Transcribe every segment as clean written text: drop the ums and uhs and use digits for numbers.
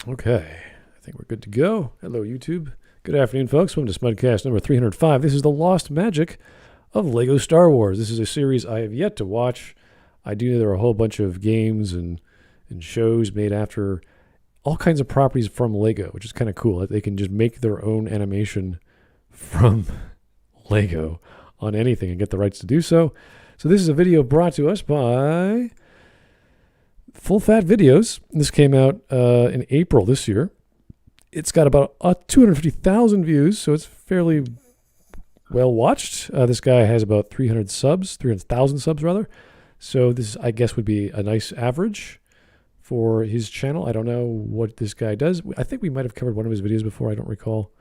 Okay, I think we're good to go. Hello, YouTube. Good afternoon, folks. Welcome to Smudcast number 305. This is the lost magic of LEGO Star Wars. This is a series I have yet to watch. I do know there are a whole bunch of games and shows made after all kinds of properties from LEGO, which is kind of cool. They can just make their own animation from LEGO on anything and get the rights to do so. So this is a video brought to us by Full Fat Videos. This came out in April this year. It's got about 250,000 views, so it's fairly well watched. This guy has about 300,000 subs rather. So this, I guess, would be a nice average for his channel. I don't know what this guy does. I think we might have covered one of his videos before. I don't recall.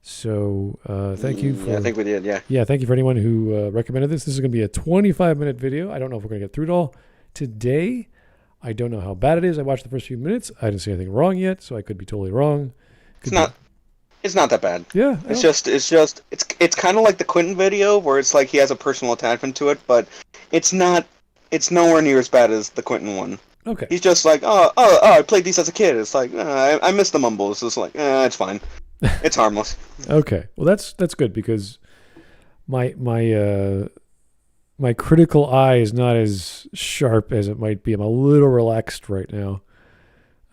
So thank you. Yeah, I think we did, yeah. Yeah, thank you for anyone who recommended this. This is going to be a 25-minute video. I don't know if we're going to get through it all today. I don't know how bad it is. I watched the first few minutes. I didn't see anything wrong yet, so I could be totally wrong. It's not that bad. Yeah. It's kind of like the Quentin video where it's like he has a personal attachment to it, but it's nowhere near as bad as the Quentin one. Okay. He's just like, I played these as a kid. It's like, I miss the mumbles. It's like, it's fine. It's harmless. Okay. Well, that's good because my critical eye is not as sharp as it might be. I'm a little relaxed right now.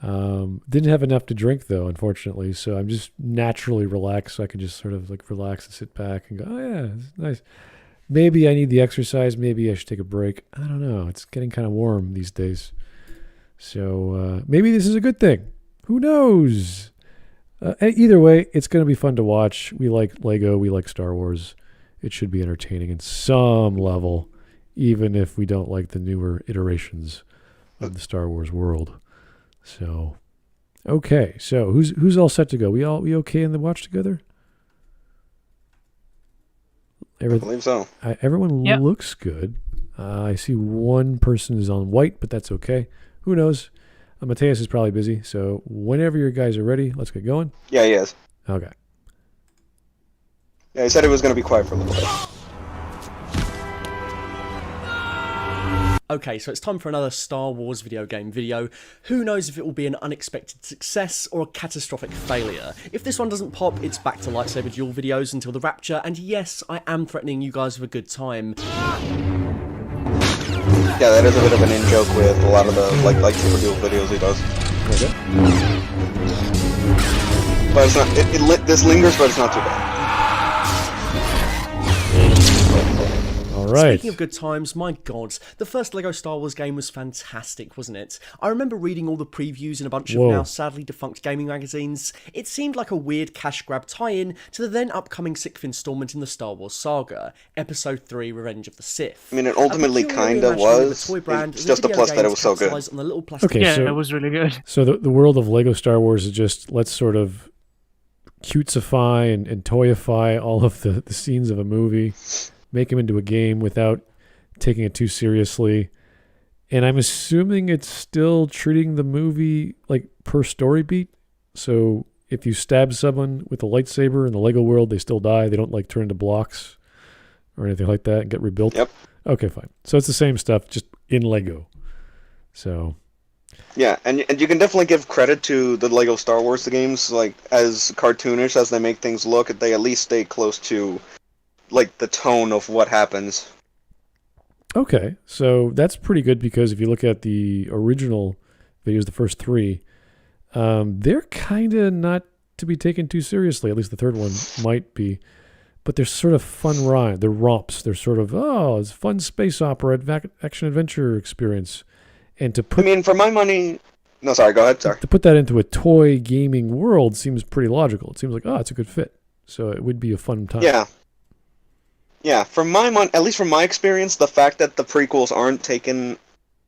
Didn't have enough to drink though, unfortunately. So I'm just naturally relaxed. So I can just sort of like relax and sit back and go, oh yeah, it's nice. Maybe I need the exercise. Maybe I should take a break. I don't know. It's getting kind of warm these days. So maybe this is a good thing. Who knows? Either way, it's going to be fun to watch. We like LEGO. We like Star Wars. It should be entertaining in some level, even if we don't like the newer iterations of the Star Wars world. So, okay. So who's all set to go? We okay in the watch together? I believe so. Everyone looks good. I see one person is on white, but that's okay. Who knows? Mateus is probably busy. So whenever your guys are ready, let's get going. Yeah, he is. Okay. Yeah, he said it was going to be quiet for a little bit. Okay, so it's time for another Star Wars video game video. Who knows if it will be an unexpected success or a catastrophic failure. If this one doesn't pop, it's back to lightsaber duel videos until the rapture, and yes, I am threatening you guys with a good time. Yeah, that is a bit of an in-joke with a lot of the lightsaber duel videos he does. Okay. But it's not, this lingers, but it's not too bad. All right. Speaking of good times, my god, the first LEGO Star Wars game was fantastic, wasn't it? I remember reading all the previews in a bunch of now sadly defunct gaming magazines. It seemed like a weird cash grab tie-in to the then upcoming 6th installment in the Star Wars saga, Episode 3 Revenge of the Sith. I mean, it ultimately kind of was. It's just a plus that it was so good. Okay, yeah, so it was really good. So the world of LEGO Star Wars is just, let's sort of cutesify and toyify all of the scenes of a movie, make them into a game without taking it too seriously. And I'm assuming it's still treating the movie like per story beat. So if you stab someone with a lightsaber in the LEGO world, they still die. They don't like turn into blocks or anything like that and get rebuilt. Yep. Okay, fine. So it's the same stuff, just in LEGO. So yeah, and you can definitely give credit to the LEGO Star Wars games, like as cartoonish as they make things look, they at least stay close to like the tone of what happens. Okay, so that's pretty good because if you look at the original videos, the first three, they're kind of not to be taken too seriously. At least the third one might be, but they're sort of fun ride. They're romps. They're sort of it's fun space opera, action adventure experience. And to put, I mean, for my money, no, sorry, go ahead. Sorry. To put that into a toy gaming world seems pretty logical. It seems like it's a good fit. So it would be a fun time. Yeah. Yeah, from at least from my experience, the fact that the prequels aren't taken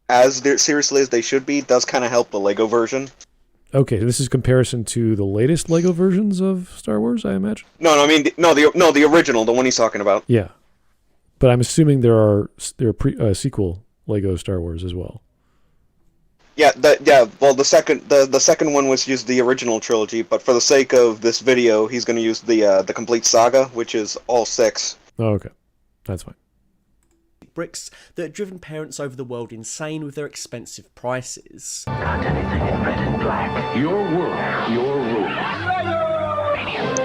as seriously as they should be does kind of help the LEGO version. Okay, this is comparison to the latest LEGO versions of Star Wars, I imagine. No, I mean the original, the one he's talking about. Yeah, but I'm assuming there are sequel LEGO Star Wars as well. Yeah, well, the second one was used the original trilogy, but for the sake of this video, he's going to use the complete saga, which is all 6. Oh, okay, that's fine. plastic bricks that had driven parents over the world insane with their expensive prices. Got anything in red and black? Your world, your rules.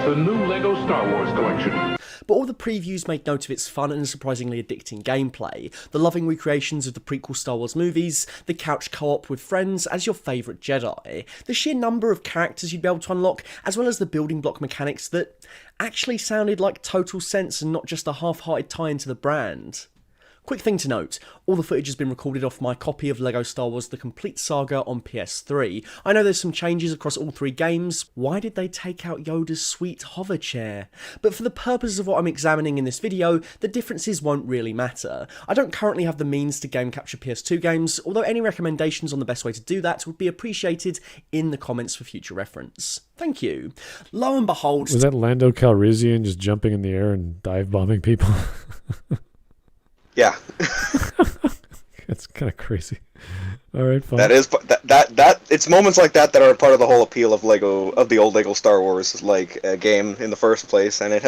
The new LEGO Star Wars collection. But all the previews made note of its fun and surprisingly addicting gameplay, the loving recreations of the prequel Star Wars movies, the couch co-op with friends as your favourite Jedi, the sheer number of characters you'd be able to unlock, as well as the building block mechanics that actually sounded like total sense and not just a half-hearted tie into the brand. Quick thing to note, all the footage has been recorded off my copy of LEGO Star Wars The Complete Saga on PS3. I know there's some changes across all 3 games. Why did they take out Yoda's sweet hover chair? But for the purposes of what I'm examining in this video, the differences won't really matter. I don't currently have the means to game capture PS2 games, although any recommendations on the best way to do that would be appreciated in the comments for future reference. Thank you. Lo and behold... Was that Lando Calrissian just jumping in the air and dive bombing people? Yeah. That's kind of crazy. All right, fine. That is that it's moments like that that are part of the whole appeal of the old Lego Star Wars like game in the first place, and it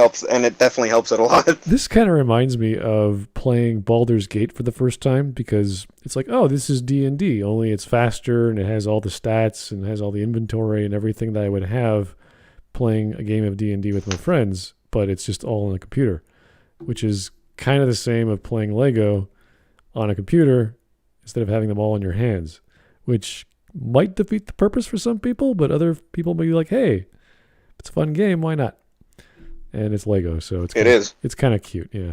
definitely helps it a lot. This kind of reminds me of playing Baldur's Gate for the first time, because it's like, oh, this is D&D, only it's faster and it has all the stats and has all the inventory and everything that I would have playing a game of D&D with my friends, but it's just all on a computer, which is kind of the same of playing Lego on a computer instead of having them all in your hands, which might defeat the purpose for some people, but other people may be like, hey, it's a fun game, why not? And it's Lego, so it's kind of cute, yeah.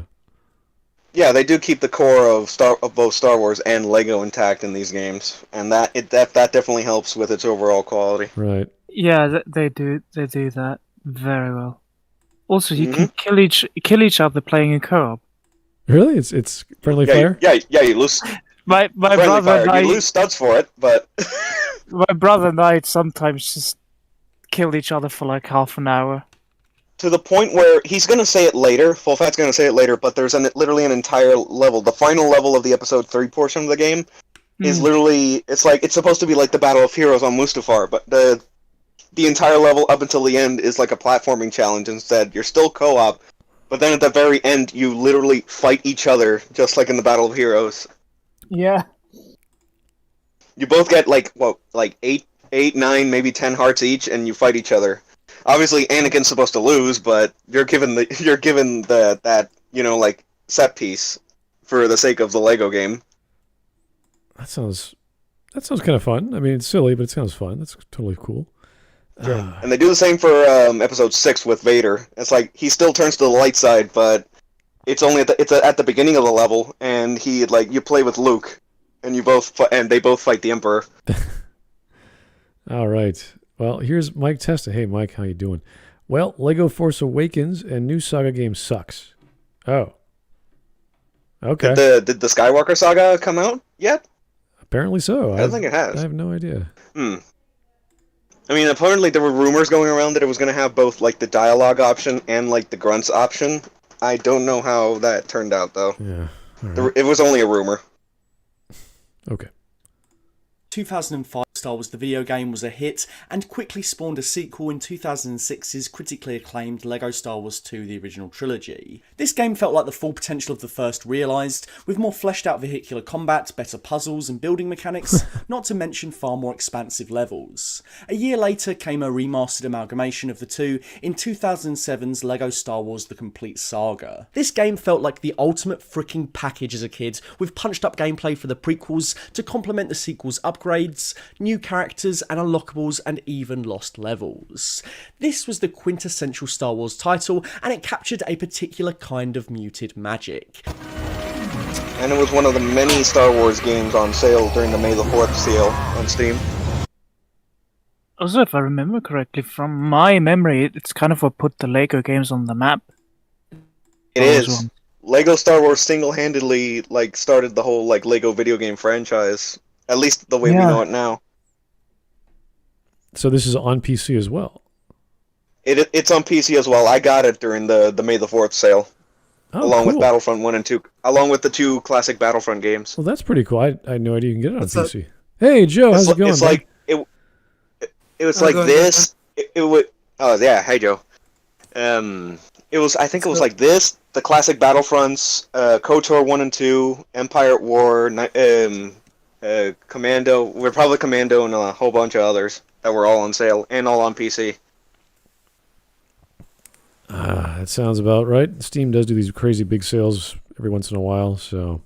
Yeah, they do keep the core of both Star Wars and Lego intact in these games, and that definitely helps with its overall quality. Right. Yeah, they do that very well. Also, you can kill each other playing in co-op. Really? It's friendly fire? Yeah, you lose My friendly brother fire. and I, You lose studs for it, but my brother and I sometimes just kill each other for like half an hour. to the point where he's going to say it later, Full Fat's going to say it later, but there's literally an entire level. The final level of the episode 3 portion of the game is literally, it's supposed to be like the Battle of Heroes on Mustafar, but the entire level up until the end is like a platforming challenge instead. You're still co-op, but then at the very end, you literally fight each other, just like in the Battle of Heroes. Yeah. You both get like 8, 9, maybe 10 hearts each, and you fight each other. Obviously, Anakin's supposed to lose, but you're given that set piece for the sake of the Lego game. That sounds kind of fun. I mean, it's silly, but it sounds fun. That's totally cool. And they do the same for episode 6 with Vader. It's like he still turns to the light side, but it's only at the beginning of the level, and you play with Luke, and they both fight the Emperor. All right. Well, here's Mike Testa. Hey, Mike, how you doing? Well, Lego Force Awakens and new Saga game sucks. Oh. Okay. Did the Skywalker Saga come out yet? Apparently so. I don't think it has. I have no idea. I mean, apparently there were rumors going around that it was going to have both like the dialogue option and like the grunts option. I don't know how that turned out, though. Yeah. All right. It was only a rumor. Okay. 2005 Star Wars the video game was a hit and quickly spawned a sequel in 2006's critically acclaimed LEGO Star Wars 2 The Original Trilogy. This game felt like the full potential of the first realised, with more fleshed out vehicular combat, better puzzles and building mechanics, not to mention far more expansive levels. A year later came a remastered amalgamation of the two in 2007's LEGO Star Wars The Complete Saga. This game felt like the ultimate freaking package as a kid, with punched up gameplay for the prequels to complement the sequel's upgrades, new characters and unlockables, and even lost levels. This was the quintessential Star Wars title, and it captured a particular kind of muted magic. And it was one of the many Star Wars games on sale during the May the 4th sale on Steam. Also, if I remember correctly, from my memory, it's kind of what put the Lego games on the map. It is. Lego Star Wars single-handedly started the whole Lego video game franchise, at least the way we know it now. So this is on PC as well? It's on PC as well. I got it during the May the 4th sale. Along with Battlefront 1 and 2, along with the 2 classic Battlefront games. Well, that's pretty cool. I had no idea you can get it on PC. Hey, Joe, how's it going? It's like it was like this. It would. Oh yeah, hey Joe. It I think it was like this, the classic Battlefronts, KOTOR 1 and 2, Empire at War, Commando, Republic Commando, and a whole bunch of others that were all on sale and all on PC. That sounds about right. Steam does do these crazy big sales every once in a while, so.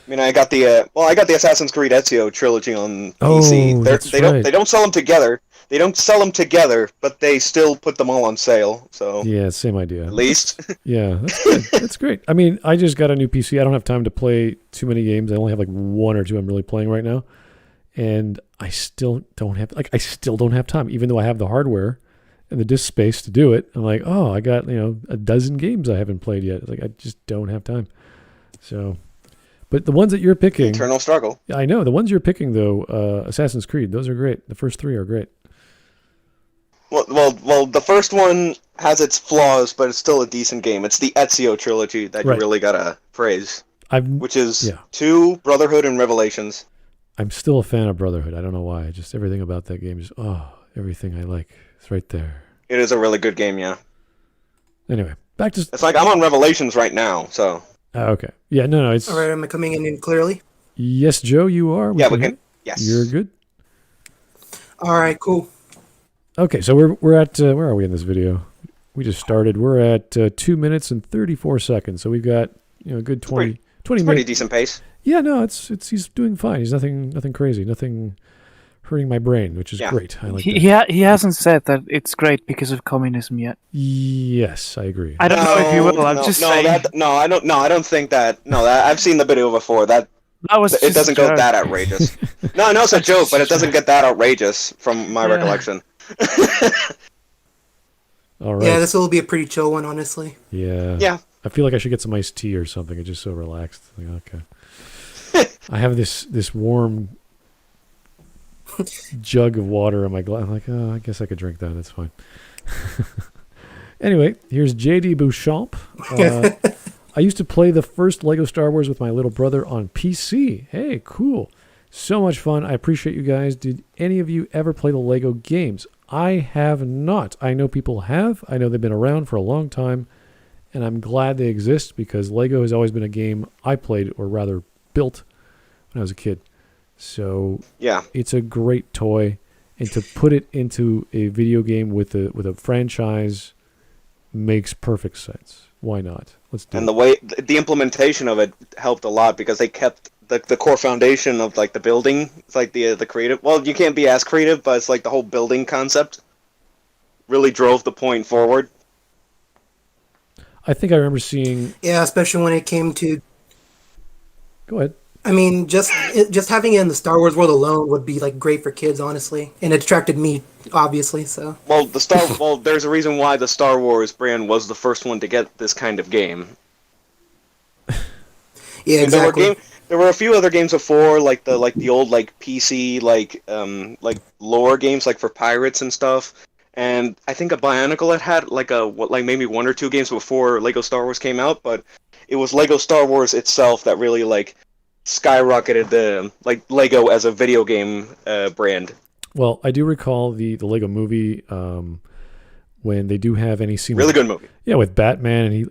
I mean, I got the Assassin's Creed Ezio trilogy on PC. They don't sell them together. They don't sell them together, but they still put them all on sale. So yeah, same idea. At least. Yeah, that's good. That's great. I mean, I just got a new PC. I don't have time to play too many games. I only have like 1 or 2 I'm really playing right now, and I still don't have time, even though I have the hardware and the disk space to do it. I'm like, oh, I got a dozen games I haven't played yet. It's like I just don't have time. So. But the ones that you're picking... Eternal struggle. I know. The ones you're picking, though, Assassin's Creed, those are great. The first 3 are great. Well, the first one has its flaws, but it's still a decent game. It's the Ezio trilogy that you really gotta praise. Which is 2, Brotherhood, and Revelations. I'm still a fan of Brotherhood. I don't know why. Just everything about that game is, everything I like. It's right there. It is a really good game, yeah. Anyway, back to... It's like I'm on Revelations right now, so... okay. Yeah, no, it's... All right, am I coming in clearly? Yes, Joe, you are. We can. Yes. You're good? All right, cool. Okay, so we're at... where are we in this video? We just started. We're at 2 minutes and 34 seconds, so we've got a good 20 minutes. Pretty decent pace. Yeah, no, he's doing fine. He's nothing crazy, nothing hurting my brain, which is great. I like that. He hasn't said that it's great because of communism yet. Yes, I agree. I don't know if you will. I'm just saying. I don't think that. No, I've seen the video before. It doesn't go that outrageous. No, it's a joke, but it doesn't get that outrageous from my recollection. All right. Yeah, this will be a pretty chill one, honestly. Yeah. Yeah. I feel like I should get some iced tea or something. It's just so relaxed. Like, okay. I have this warm jug of water in my glass. I'm like, I guess I could drink that. That's fine. Anyway, here's J.D. Beauchamp. I used to play the first Lego Star Wars with my little brother on PC. Hey, cool. So much fun. I appreciate you guys. Did any of you ever play the Lego games? I have not. I know people have. I know they've been around for a long time, and I'm glad they exist because Lego has always been a game I played, or rather built, when I was a kid. So yeah, it's a great toy, and to put it into a video game with a franchise makes perfect sense. Why not? Let's do it. And the way the implementation of it helped a lot because they kept the core foundation of like the building. It's like the creative. Well, you can't be as creative, but it's like the whole building concept really drove the point forward. I think I remember seeing. Yeah, especially when it came to. Go ahead. I mean, just having it in the Star Wars world alone would be like great for kids, honestly, and it attracted me, obviously. So. Well, there's a reason why the Star Wars brand was the first one to get this kind of game. Yeah, exactly. There were a few other games before, like the old like PC like lore games like for pirates and stuff. And I think a Bionicle had maybe 1 or 2 games before Lego Star Wars came out, but it was Lego Star Wars itself that really like skyrocketed the Lego as a video game brand. Well, I do recall the Lego movie when they do have any scene. Really good movie. Yeah, with Batman and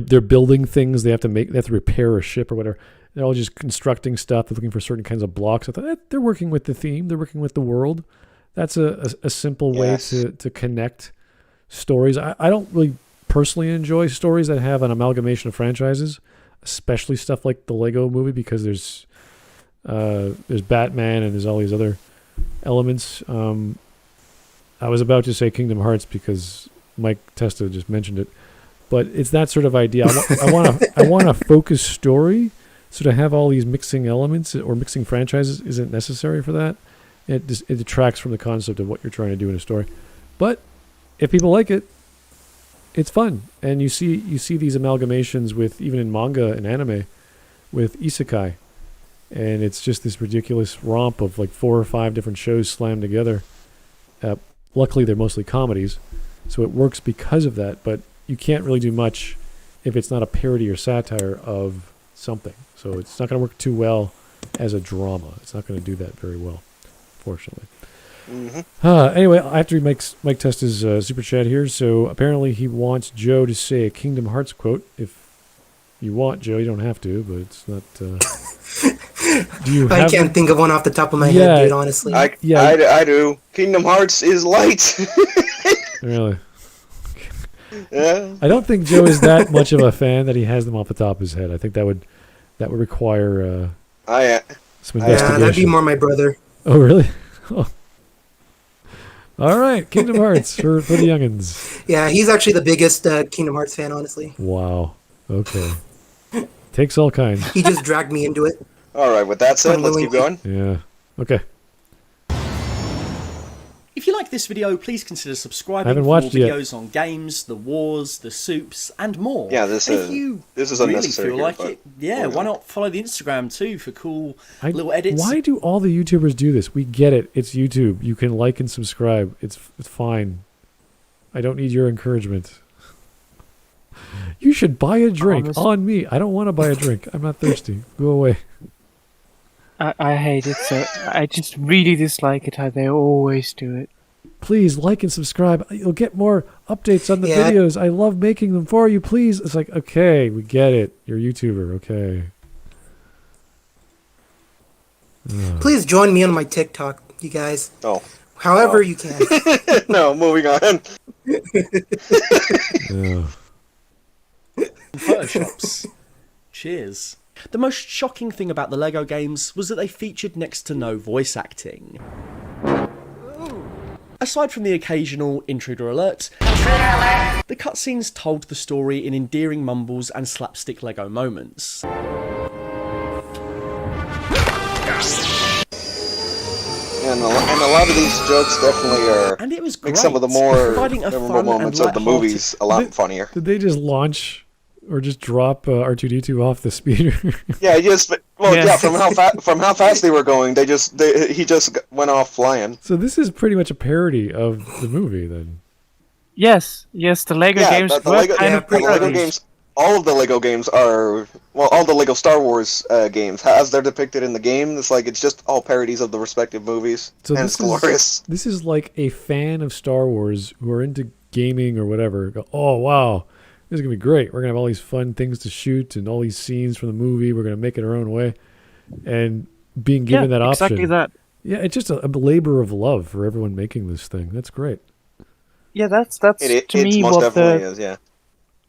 they're building things. They have to repair a ship or whatever. They're all just constructing stuff. They're looking for certain kinds of blocks. I thought they're working with the theme. They're working with the world. That's a simple way to connect stories. I don't really personally enjoy stories that have an amalgamation of franchises, especially stuff like the Lego movie, because there's Batman and there's all these other elements. I was about to say Kingdom Hearts because Mike Testa just mentioned it, but it's that sort of idea. I want a focused story, so to have all these mixing elements or mixing franchises isn't necessary for that. It detracts from the concept of what you're trying to do in a story. But if people like it, it's fun, and you see these amalgamations with even in manga and anime with isekai, and it's just this ridiculous romp of like 4 or 5 different shows slammed together. Luckily, they're mostly comedies, so it works because of that. But you can't really do much if it's not a parody or satire of something. So it's not going to work too well as a drama. It's not going to do that very well, fortunately. Anyway, I have to read Mike Testa's super chat here. So apparently he wants Joe to say a Kingdom Hearts quote. If you want, Joe, you don't have to, but it's not... do you I can't think of one off the top of my head, dude, honestly. I do. Kingdom Hearts is light. Really? Yeah. I don't think Joe is that much of a fan that he has them off the top of his head. I think that would require some investigation. Yeah, that'd be more my brother. Oh, really? Oh. All right, Kingdom Hearts for the youngins. Yeah, he's actually the biggest Kingdom Hearts fan, honestly. Wow. Okay. Takes all kinds. He just dragged me into it. All right, with that said, let's keep going. Yeah. Okay. If you like this video, please consider subscribing I haven't for watched more it yet. videos on games, the wars, the soups, and more. Yeah, this And is if you unnecessary really feel here, like but it, yeah, why not follow the Instagram too for cool little edits? Why do all the YouTubers do this? We get it. It's YouTube. You can like and subscribe. It's fine. I don't need your encouragement. You should buy a drink on me. I don't want to buy a drink. I'm not thirsty. Go away. I hate it, so I just really dislike it how they always do it. Please like and subscribe. You'll get more updates on the videos. I love making them for you. Please. It's like, okay, we get it. You're a YouTuber. Okay. Please join me on my TikTok, you guys. Oh. However you can. No, moving on. Yeah. Photoshops. Cheers. The most shocking thing about the LEGO games was that they featured next to no voice acting. Aside from the occasional intruder alert, the cutscenes told the story in endearing mumbles and slapstick LEGO moments. And a lot of these jokes definitely are. And it was make great, some of the more providing a memorable fun moments and of the movies a lot funnier. Did they just launch or just drop R2-D2 off the speeder? Yeah, from how fast they were going, he just went off flying. So this is pretty much a parody of the movie, then. Yes, the Lego games the were Lego, kind of the Lego parodies. games. All of the Lego games are all the Lego Star Wars games as they're depicted in the game. It's just all parodies of the respective movies, So and it's glorious. This is like a fan of Star Wars who are into gaming or whatever. Go, oh wow, this is gonna be great. We're gonna have all these fun things to shoot and all these scenes from the movie. We're gonna make it our own way, and being given that option. Exactly that. Yeah, it's just a labor of love for everyone making this thing. That's great. Yeah, that's It to me most what definitely is. Yeah.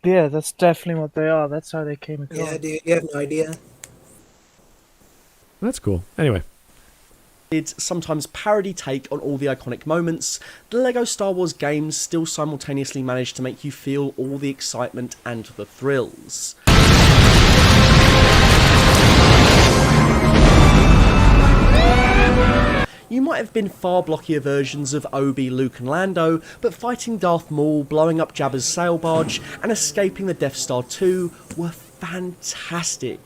Yeah, that's definitely what they are. That's how they came across. Yeah, dude, you have no idea. That's cool. Anyway. It's sometimes parody take on all the iconic moments. The LEGO Star Wars games still simultaneously manage to make you feel all the excitement and the thrills. You might have been far blockier versions of Obi, Luke and Lando, but fighting Darth Maul, blowing up Jabba's sail barge, and escaping the Death Star 2 were fantastic,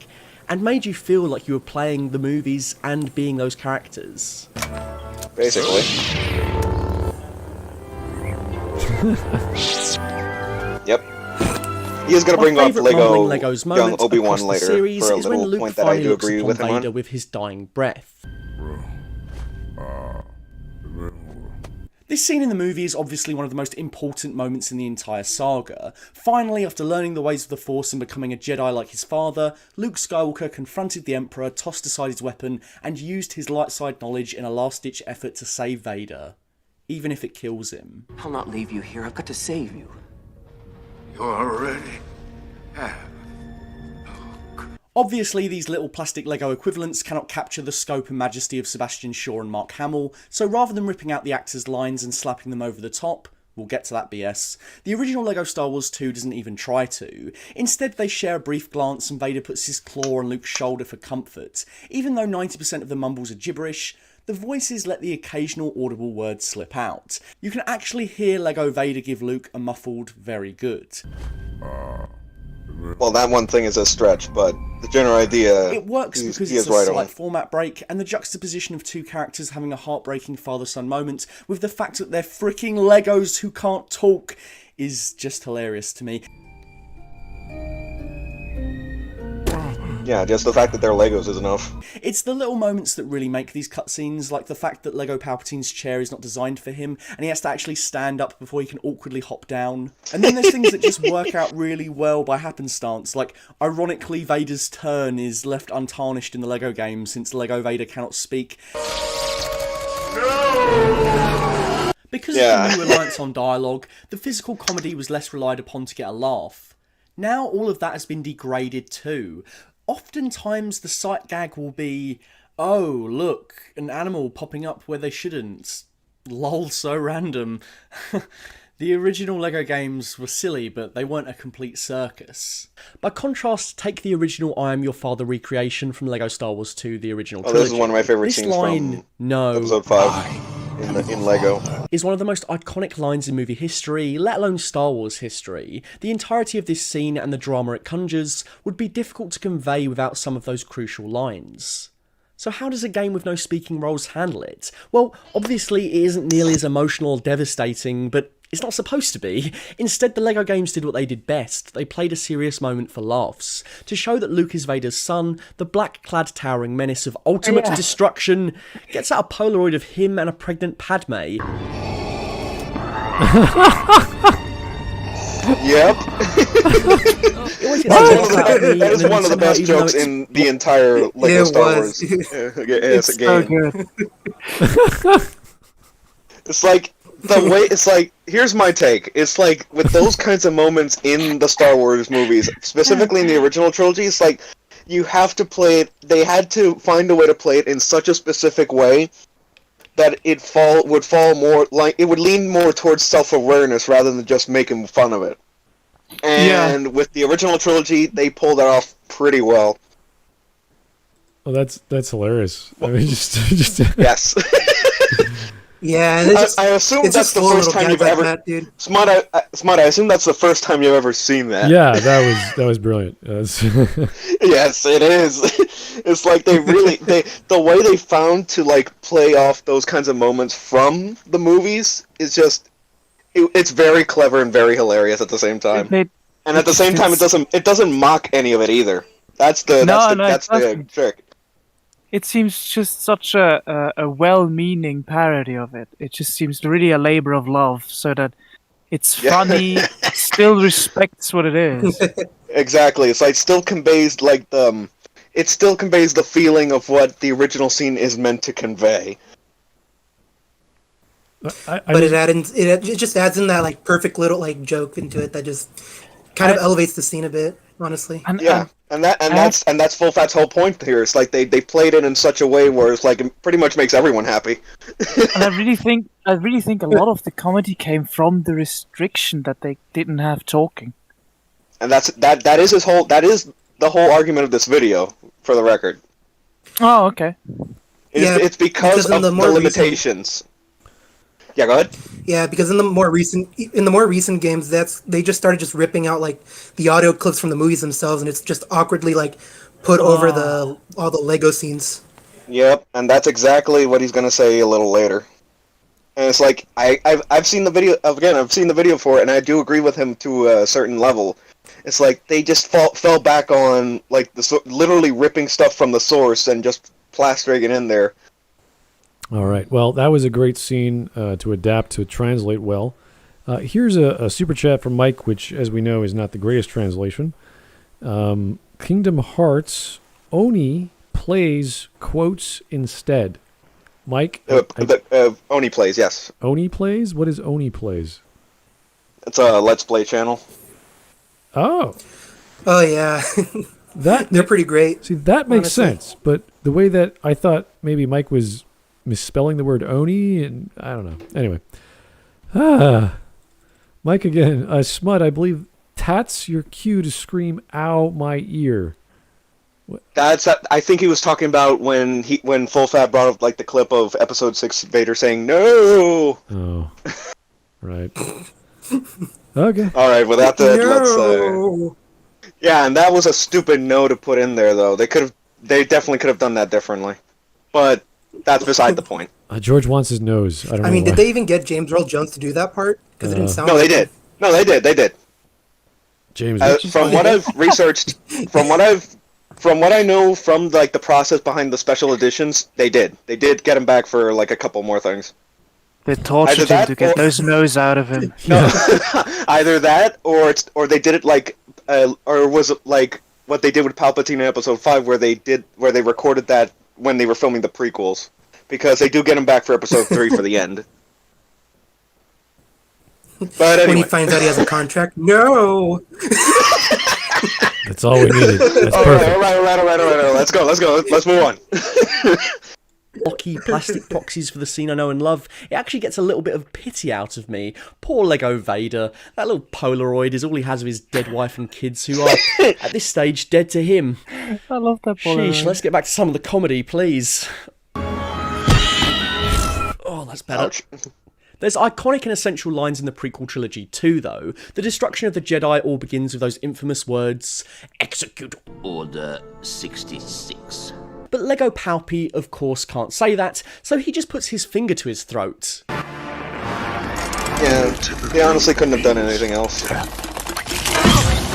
and made you feel like you were playing the movies and being those characters. Basically. Yep. He is going to bring up Lego's young moment Obi-Wan across the later series for a is when little Luke point that I finally do looks agree upon with him Vader on. with his dying breath. This scene in the movie is obviously one of the most important moments in the entire saga. Finally, after learning the ways of the Force and becoming a Jedi like his father, Luke Skywalker confronted the Emperor, tossed aside his weapon, and used his light side knowledge in a last-ditch effort to save Vader, even if it kills him. I'll not leave you here. I've got to save you. You already have. Obviously, these little plastic Lego equivalents cannot capture the scope and majesty of Sebastian Shaw and Mark Hamill, so rather than ripping out the actors' lines and slapping them over the top, we'll get to that BS, the original Lego Star Wars 2 doesn't even try to. Instead, they share a brief glance and Vader puts his claw on Luke's shoulder for comfort. Even though 90% of the mumbles are gibberish, the voices let the occasional audible word slip out. You can actually hear Lego Vader give Luke a muffled, very good. Well, that one thing is a stretch, but the general idea... It works because it's a slight format break, and the juxtaposition of two characters having a heartbreaking father-son moment with the fact that they're freaking Legos who can't talk is just hilarious to me. Yeah, just the fact that they're Legos is enough. It's the little moments that really make these cutscenes, like the fact that Lego Palpatine's chair is not designed for him, and he has to actually stand up before he can awkwardly hop down. And then there's things that just work out really well by happenstance, like, ironically, Vader's turn is left untarnished in the Lego game, since Lego Vader cannot speak. Because of the new reliance on dialogue, the physical comedy was less relied upon to get a laugh. Now all of that has been degraded too. Oftentimes the sight gag will be, oh, look, an animal popping up where they shouldn't. Lol, so random. The original Lego games were silly, but they weren't a complete circus. By contrast, take the original I Am Your Father recreation from Lego Star Wars 2, the original trilogy. This is one of my favorite scenes from Episode 5 in Lego. Is one of the most iconic lines in movie history, let alone Star Wars history. The entirety of this scene and the drama it conjures would be difficult to convey without some of those crucial lines. So how does a game with no speaking roles handle it? Well, obviously it isn't nearly as emotional or devastating, but it's not supposed to be. Instead, the Lego games did what they did best. They played a serious moment for laughs, to show that Luke is Vader's son, the black-clad towering menace of ultimate destruction, gets out a Polaroid of him and a pregnant Padme. Yep. That is one of the best jokes in the entire Lego Star Wars. It's so good. It's like, the way, it's like, here's my take. It's like, with those kinds of moments in the Star Wars movies, specifically in the original trilogy, it's like, you have to play it, they had to find a way to play it in such a specific way that it would fall more, like, it would lean more towards self-awareness rather than just making fun of it. And with the original trilogy, they pulled that off pretty well. Well, that's hilarious. I mean, just yes. Yeah, I assume that's the first time you've ever. Smut, I assume that's the first time you've ever seen that. Yeah, that was brilliant. Yes, it is. It's like the way they found to like play off those kinds of moments from the movies is just, it's very clever and very hilarious at the same time. And at the same time, it doesn't mock any of it either. That's the trick. It seems just such a well-meaning parody of it. It just seems really a labor of love, so that it's funny, still respects what it is. Exactly. It's like it still conveys the feeling of what the original scene is meant to convey. It just adds in that like perfect little like joke into it that just kind of elevates the scene a bit, honestly. And that's Full Fat's whole point here. It's like they played it in such a way where it's like it pretty much makes everyone happy. And I really think a lot of the comedy came from the restriction that they didn't have talking. And that is the whole argument of this video, for the record. Oh, okay. It's because of the limitations. Yeah, go ahead. Yeah, because in the more recent games, they just started just ripping out like the audio clips from the movies themselves, and it's just awkwardly like put over all the Lego scenes. Yep, and that's exactly what he's gonna say a little later. And it's like I've seen the video again. I've seen the video for it, and I do agree with him to a certain level. It's like they just fell back on like literally ripping stuff from the source and just plastering it in there. All right. Well, that was a great scene to adapt, to translate well. Here's a super chat from Mike, which, as we know, is not the greatest translation. Kingdom Hearts, Oni plays quotes instead. Mike? Oni plays, yes. Oni plays? What is Oni plays? It's a Let's Play channel. Oh. Oh, yeah. They're pretty great. See, that makes sense, but the way that I thought maybe Mike was misspelling the word Oni, and I don't know. Anyway. Mike again. Smut, I believe that's your cue to scream, ow, my ear. I think he was talking about when Full Fat brought up like the clip of Episode 6 Vader saying, no! Oh. Right. Okay. Alright, without that, let's... Yeah, and that was a stupid no to put in there, though. They definitely could have done that differently. But that's beside the point. George wants his nose. I mean, did they even get James Earl Jones to do that part? Because it didn't sound. No, they did. No, they did. They did. James. From what I've researched, from what I've From what I know from like the process behind the special editions, they did get him back for like a couple more things. They tortured him to get those nose out of him. No, either that or they did it like or was it like what they did with Palpatine in Episode 5, where they recorded that when they were filming the prequels, because they do get him back for Episode 3 for the end. But anyway. When he finds out he has a contract, no. That's all we needed. That's perfect. All right. Let's go. Let's move on. Blocky plastic proxies for the scene I know and love. It actually gets a little bit of pity out of me. Poor Lego Vader. That little Polaroid is all he has of his dead wife and kids, who are, at this stage, dead to him. I love that Polaroid. Sheesh, let's get back to some of the comedy, please. Oh, that's better. Ouch. There's iconic and essential lines in the prequel trilogy too, though. The destruction of the Jedi all begins with those infamous words, "Execute Order 66. But Lego Palpy, of course, can't say that, so he just puts his finger to his throat. Yeah, they honestly couldn't have done anything else.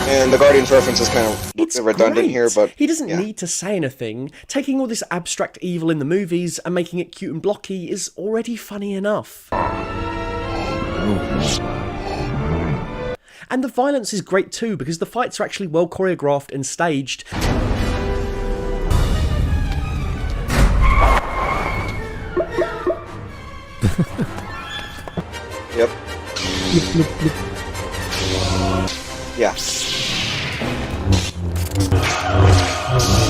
And the Guardians reference is kind of redundant here, but he doesn't need to say anything. Taking all this abstract evil in the movies and making it cute and blocky is already funny enough. And the violence is great too, because the fights are actually well choreographed and staged. Yep. Yeah.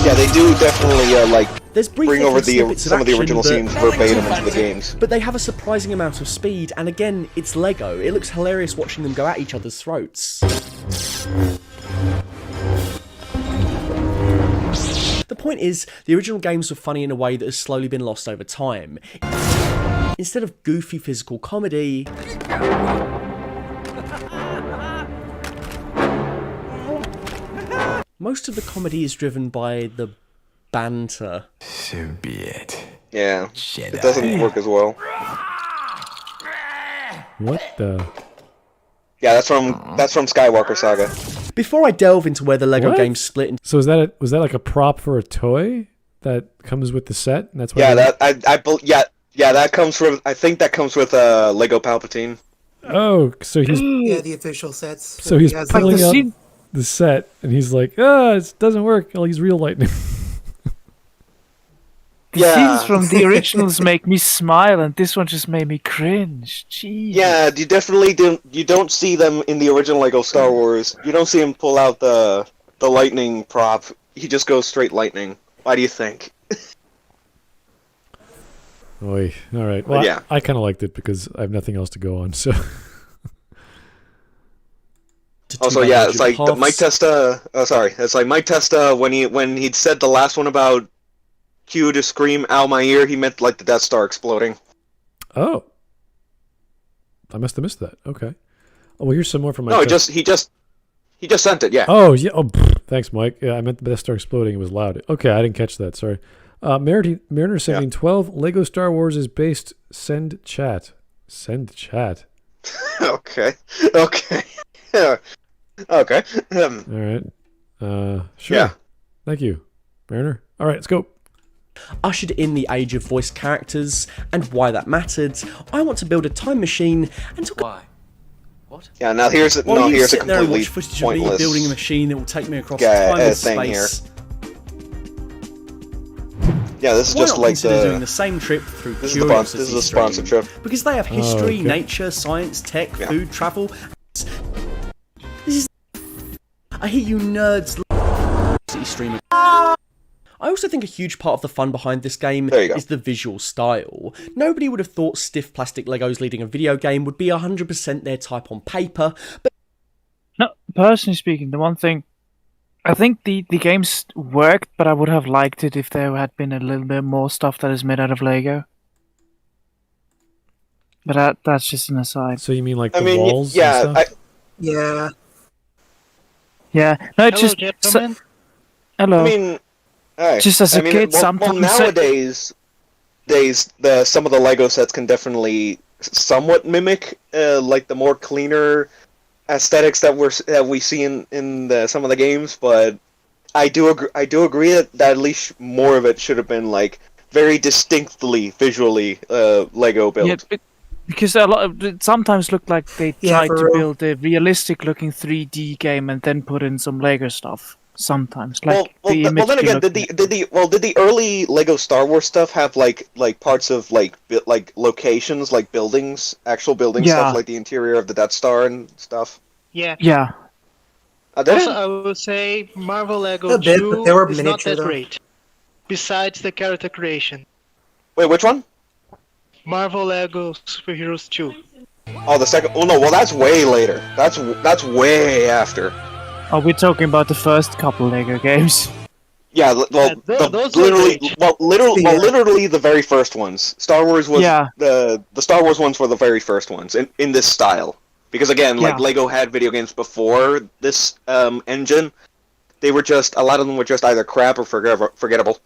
Yeah, they do definitely bring over some of the original scenes verbatim into the games. But they have a surprising amount of speed, and again, it's Lego. It looks hilarious watching them go at each other's throats. The point is, the original games were funny in a way that has slowly been lost over time. Instead of goofy physical comedy, most of the comedy is driven by the banter. So be it. Yeah, it doesn't work as well. What the? Yeah, that's from Skywalker Saga. Before I delve into where the Lego What? games split into... So was that like a prop for a toy that comes with the set? And that's why Yeah, that comes from. I think that comes with Lego Palpatine. Oh, so he's Yeah, the official sets. so he's He has pulling the- up scene- the set, and he's like, it doesn't work. I'll use real lightning. The scenes from the originals make me smile, and this one just made me cringe. Jeez. Yeah, you definitely don't see them in the original Lego Star Wars. You don't see him pull out the lightning prop. He just goes straight lightning. Why do you think? Oy. All right. Well, Yeah. I kind of liked it because I have nothing else to go on. So Also, yeah, it's like the Mike Testa. Sorry, it's like Mike Testa when he'd said the last one about Q to scream "ow my ear," he meant like the Death Star exploding. oh, I must have missed that. Okay. Oh, well, here's some more from my. No, he just sent it. Yeah. Oh yeah. Oh, thanks, Mike. Yeah, I meant the Death Star exploding. It was loud. Okay, I didn't catch that. Sorry. Mariner sending 12 Lego Star Wars is based. Send chat. Send chat. Okay. Yeah. Okay. All right. Sure. Yeah. Thank you, Mariner. All right, let's go. Ushered in the age of voice characters and why that mattered. I want to build a time machine and talk. Why? What? Yeah. Now here's a While you sit completely there and watch footage of me pointless building a machine that will take me across guy- time and thing space. Yeah, this is Why just not like consider doing the same trip through this Curiosity is the sponsor Stream? trip. Because they have history, okay. nature, science, tech, Yeah. food, travel. This is. I hear you nerds. Stream. I also think a huge part of the fun behind this game There you go. is the visual style. Nobody would have thought stiff plastic Legos leading a video game would be 100% their type on paper, but No, personally speaking, the one thing I think the games worked, but I would have liked it if there had been a little bit more stuff that is made out of Lego. But that's just an aside. So you mean like I the mean, walls? yeah. And stuff? Yeah. Yeah, no, it's Hello, just gentlemen. hello. I mean, Just as a kid, sometimes nowadays, some of the Lego sets can definitely somewhat mimic like the more cleaner aesthetics that we see in some of the games, but I do agree that at least more of it should have been like very distinctly visually Lego built. Yeah, because a lot of it sometimes looked like they tried to build a realistic-looking 3D game and then put in some Lego stuff. Sometimes, like well, the image. then again, did the early Lego Star Wars stuff have like parts of like locations, like buildings, actual building stuff, like the interior of the Death Star and stuff? Yeah. Yeah. Also, I would say Marvel Lego 2 is not that great. Besides the character creation. Wait, which one? Marvel Lego Superheroes 2. Oh, the second. Oh no, well that's way later. That's way after. Are we talking about the first couple Lego games? Yeah, well, literally the very first ones. Star Wars was the Star Wars ones were the very first ones in this style. Because again, like Lego had video games before this engine, they were just a lot of them were just either crap or forgettable.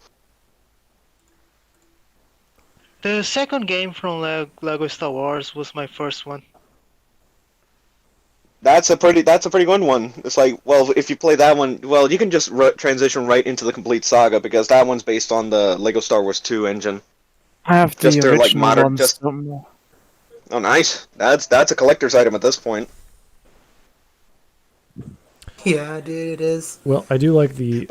The second game from Lego Star Wars was my first one. That's a pretty good one. It's like, well, if you play that one, well, you can just transition right into the complete saga because that one's based on the Lego Star Wars 2 engine. I have the original ones. Oh, nice. That's a collector's item at this point. Yeah, dude, it is. Well, I do like the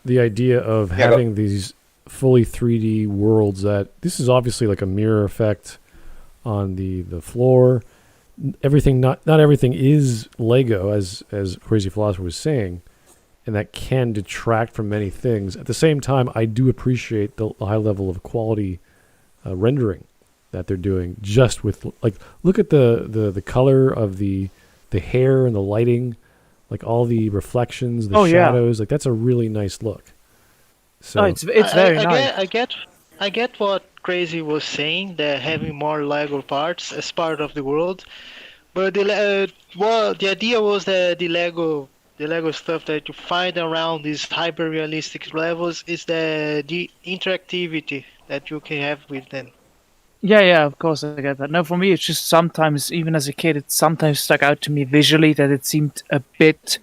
idea of having these fully 3D worlds. That this is obviously like a mirror effect on the floor. Everything not everything is Lego, as Crazy Philosopher was saying, and that can detract from many things. At the same time, I do appreciate the high level of quality rendering that they're doing. Just with like, look at the color of the hair and the lighting, like all the reflections, the shadows. Like that's a really nice look. So it's very nice. I get what Crazy was saying, that having more Lego parts as part of the world, but the idea was that the Lego stuff that you find around these hyper realistic levels is the interactivity that you can have with them. Yeah, of course I get that. No, for me it's just sometimes, even as a kid, it sometimes stuck out to me visually that it seemed a bit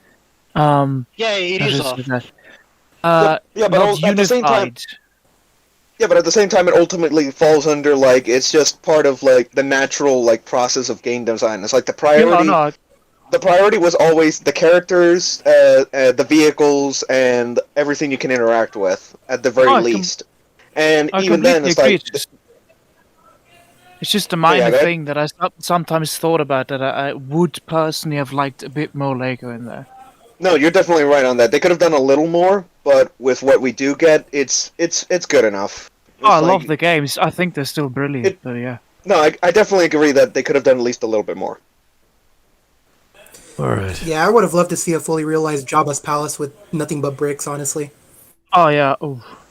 it is off. But at the same time. Yeah, but at the same time, it ultimately falls under like it's just part of like the natural like process of game design. It's like the priority. The priority was always the characters, the vehicles, and everything you can interact with at the very least. And even then, it's like it's just a minor thing that I sometimes thought about that I would personally have liked a bit more Lego in there. No, you're definitely right on that. They could have done a little more, but with what we do get, it's good enough. I love the games. I think they're still brilliant, but yeah. No, I definitely agree that they could have done at least a little bit more. All right. Yeah, I would have loved to see a fully realized Jabba's palace with nothing but bricks, honestly. Oh yeah.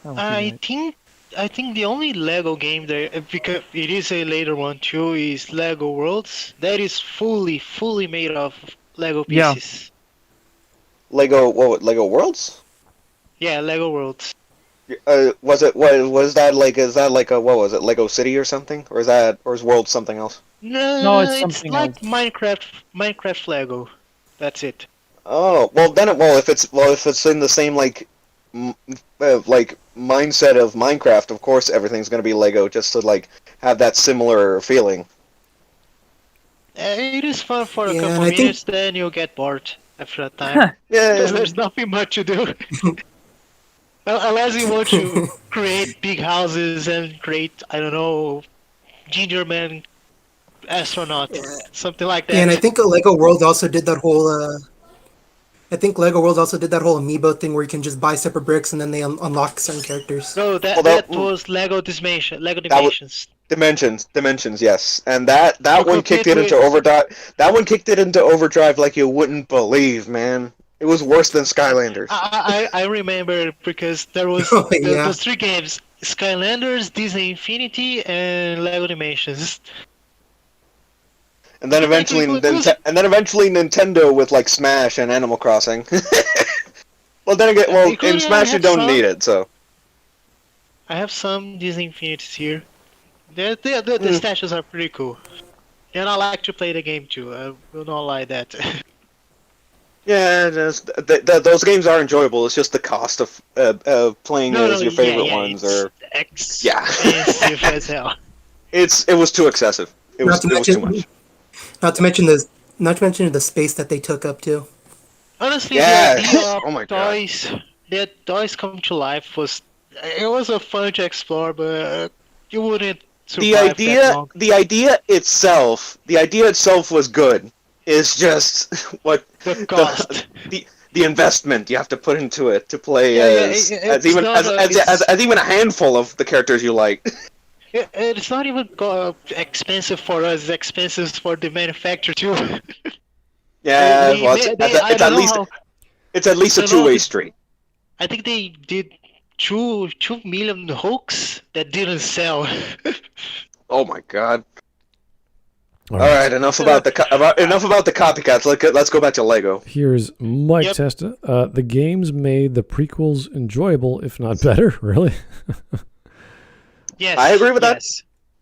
I think the only Lego game there, because it is a later one too, is Lego Worlds. That is fully made of Lego pieces. Lego Worlds? Yeah, Lego Worlds. Was that like a what was it, Lego City or something, or is World something else? No, it's something like else. Minecraft Lego. That's it. Oh if it's in the same like mindset of Minecraft, of course everything's gonna be Lego, just to like have that similar feeling. It is fun for a couple minutes, then you'll get bored after a time. Because there's nothing much to do. Unless you want to create big houses and create, I don't know, Ginger Man astronaut, something like that. Yeah, and I think Lego Worlds also did that whole. I think Lego Worlds also did that whole amiibo thing where you can just buy separate bricks and then they unlock certain characters. No, that was Lego Dimensions. Dimensions, yes, and that one kicked it into overdrive. That one kicked it into overdrive like you wouldn't believe, man. It was worse than Skylanders. I remember because there was those three games: Skylanders, Disney Infinity, and Lego Dimensions. And then eventually, Nintendo with like Smash and Animal Crossing. Well, then again, in Smash you don't need it, so. I have some Disney Infinities here. The statues are pretty cool, and I like to play the game too. I will not lie that. Yeah, those games are enjoyable. It's just the cost of playing as your favorite ones, or expensive as hell. It was too excessive. It was too much. Not to mention the space that they took up too. Honestly, Yes. the idea Oh my of toys come to life was fun to explore, but you wouldn't survive that long. The idea itself was good. It's just what The cost. the investment you have to put into it to play as even a handful of the characters you like. It's not even expensive for us; it's expensive for the manufacturer too. Yeah, it's at least a two-way street. I think they did 2 million hooks that didn't sell. Oh my god! All right, enough about the copycats. Let's go back to Lego. Here's Mike Testa. The games made the prequels enjoyable, if not better. Really? Yes, I agree with that.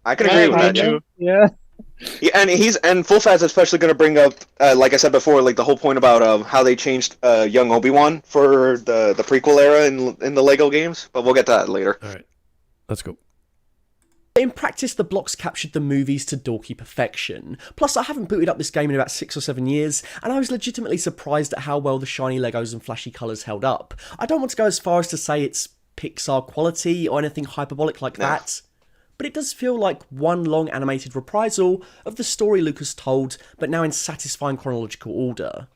I can agree with that. Too. Yeah. Yeah, and Full Fat's especially going to bring up, like I said before, like the whole point about how they changed young Obi-Wan for the prequel era in the Lego games. But we'll get to that later. All right, let's go. In practice, the blocks captured the movies to dorky perfection. Plus, I haven't booted up this game in about 6 or 7 years, and I was legitimately surprised at how well the shiny Legos and flashy colours held up. I don't want to go as far as to say it's Pixar quality or anything hyperbolic like that, but it does feel like one long animated reprisal of the story Lucas told, but now in satisfying chronological order.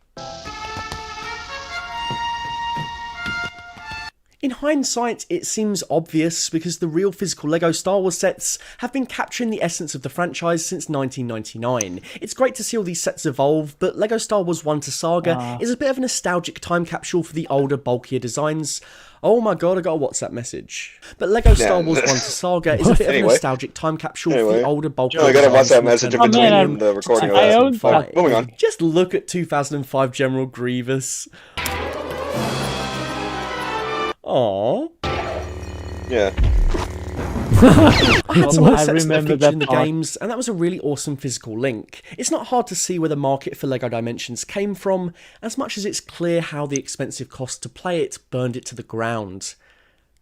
In hindsight, it seems obvious because the real physical LEGO Star Wars sets have been capturing the essence of the franchise since 1999. It's great to see all these sets evolve, but LEGO Star Wars 1 to Saga is a bit of a nostalgic time capsule for the older, bulkier designs. Oh my god, I got a WhatsApp message. But LEGO Star Wars 1 to Saga is a bit of a nostalgic time capsule for the older, bulkier I got a designs. WhatsApp message in between the recording of that. Moving on. Just look at 2005 General Grievous. Aww. Yeah. I had some sets that remember featured that in the part. games, and that was a really awesome physical link. It's not hard to see where the market for LEGO Dimensions came from, as much as it's clear how the expensive cost to play it burned it to the ground.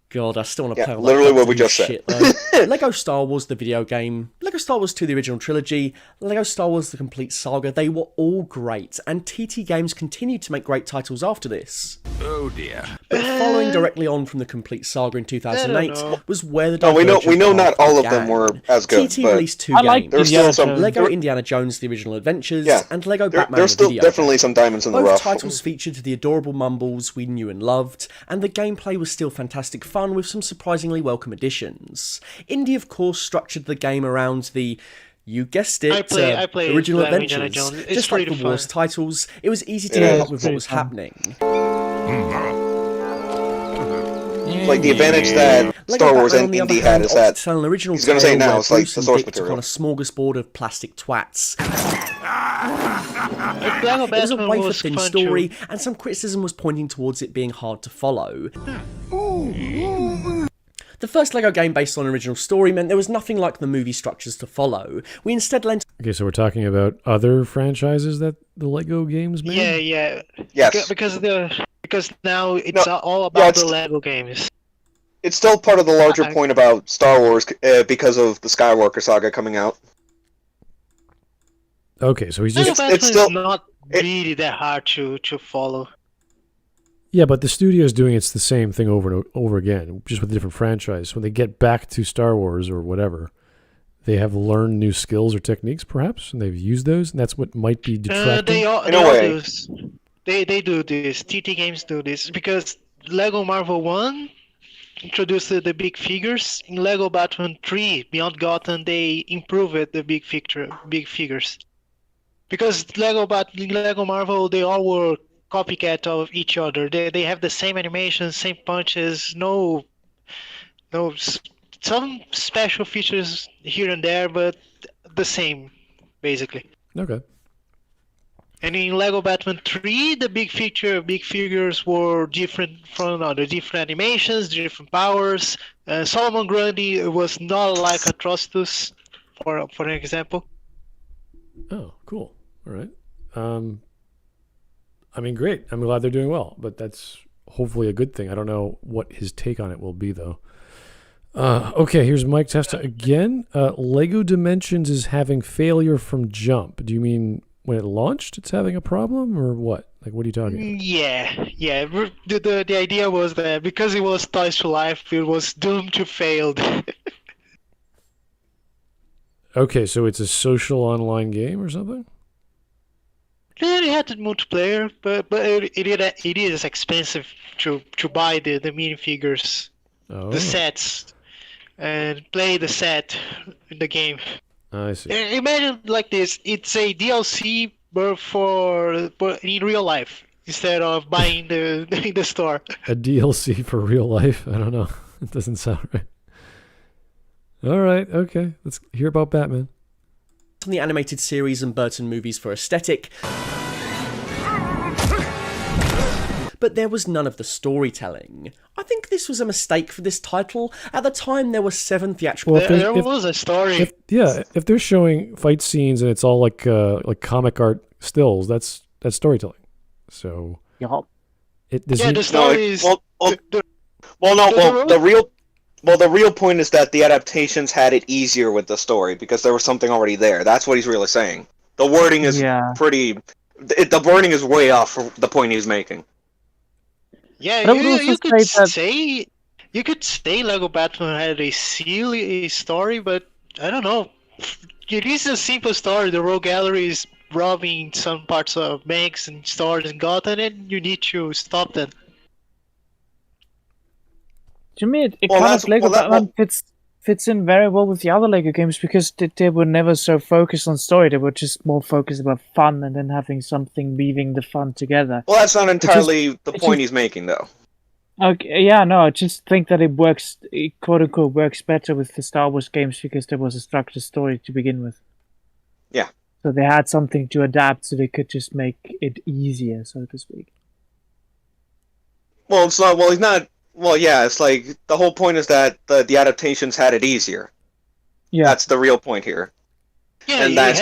God, I still want to play all that literally what we Doctor Who just said. shit, though. LEGO Star Wars, the video game, LEGO Star Wars 2, the original trilogy, LEGO Star Wars, the complete saga, they were all great, and TT Games continued to make great titles after this. Oh dear. But following directly on from the complete saga in 2008 was where the we divergent know not path all of began. them were as good. TT but released 2 I like games. there's still some. LEGO Indiana Jones, The Original Adventures, and LEGO Batman, There's the still video definitely game. some diamonds in the Both rough. titles featured the adorable mumbles we knew and loved, and the gameplay was still fantastic fun with some surprisingly welcome additions. Indie, of course, structured the game around the, you guessed it, I play Original Lego Indiana Adventures. Jones. It's Just like pretty the Wars fun. titles, it was easy to It keep is. up with what was happening. Like the advantage that Star Wars and Indie had is that an original he's gonna say it now. It's like Bruce the and source Dick took material. on a smorgasbord of plastic twats. Lego It was a Batman way for was thin fun story, too. and some criticism was pointing towards it being hard to follow. The first LEGO game based on an original story meant there was nothing like the movie structures to follow. We instead lent Okay, so we're talking about other franchises that the Lego games made? Yeah. Yes. Because now it's all about it's- the Lego games. It's still part of the larger point about Star Wars because of the Skywalker saga coming out. Okay, so he's Lego just... Batman it's still- is not really that hard to follow. Yeah, but the studio's doing it's the same thing over and over again, just with a different franchise. When they get back to Star Wars or whatever, they have learned new skills or techniques, perhaps, and they've used those, and that's what might be detracting. They all In a way. do this. They do this. TT Games do this because Lego Marvel 1 introduced the big figures. In Lego Batman 3 Beyond Gotham, they improved the big figures. Because in Lego Marvel, they all were copycat of each other. They have the same animations, same punches, no some special features here and there, but the same basically. Okay. And in Lego Batman 3, the big figures were different from another, different animations, different powers. Solomon Grundy was not like Atrocitus, for an example. Oh, cool. All right. I mean, great. I'm glad they're doing well, but that's hopefully a good thing. I don't know what his take on it will be, though. Okay, here's Mike Testa again. Lego Dimensions is having failure from jump. Do you mean when it launched it's having a problem, or what? Like, what are you talking about? Yeah. The idea was that because it was Toys to Life, it was doomed to fail. Okay, so it's a social online game or something? It had the multiplayer, but it is expensive to buy the minifigures, the sets, and play the set in the game. I see. Imagine like this: it's a DLC, but in real life instead of buying in the store. A DLC for real life? I don't know. It doesn't sound right. All right, okay. Let's hear about Batman. From the animated series and Burton movies for aesthetic, but there was none of the storytelling. I think this was a mistake for this title. At the time, there were 7 theatrical... Well, there was a story. If they're showing fight scenes and it's all like comic art stills, that's storytelling. So... Yup. The story is... The real point is that the adaptations had it easier with the story because there was something already there. That's what he's really saying. The wording is the wording is way off for the point he's making. Yeah, you could say Lego Batman had a silly story, but I don't know. It is a simple story. The Rogue Gallery is robbing some parts of banks and stores in Gotham, and you need to stop them. To me, Batman fits in very well with the other Lego games because they were never so focused on story. They were just more focused about fun and then having something weaving the fun together. Well, that's not entirely the point he's making, though. Okay, yeah, no, I just think that it quote unquote works better with the Star Wars games because there was a structured story to begin with. Yeah. So they had something to adapt, so they could just make it easier, so to speak. Well, it's not. Well, he's not. Well, yeah, it's like the whole point is that the adaptations had it easier. Yeah, that's the real point here. Yeah, and that's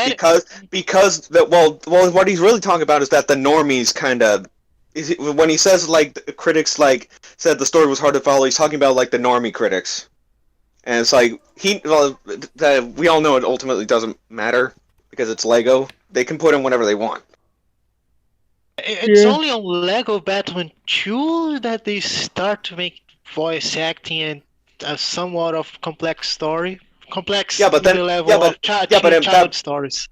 because what he's really talking about is that the normies kind of when he says like the critics like said the story was hard to follow. He's talking about like the normie critics, and it's like we all know it ultimately doesn't matter because it's Lego. They can put in whatever they want. It's only on Lego Batman 2 that they start to make voice acting and a somewhat of complex story. Child stories.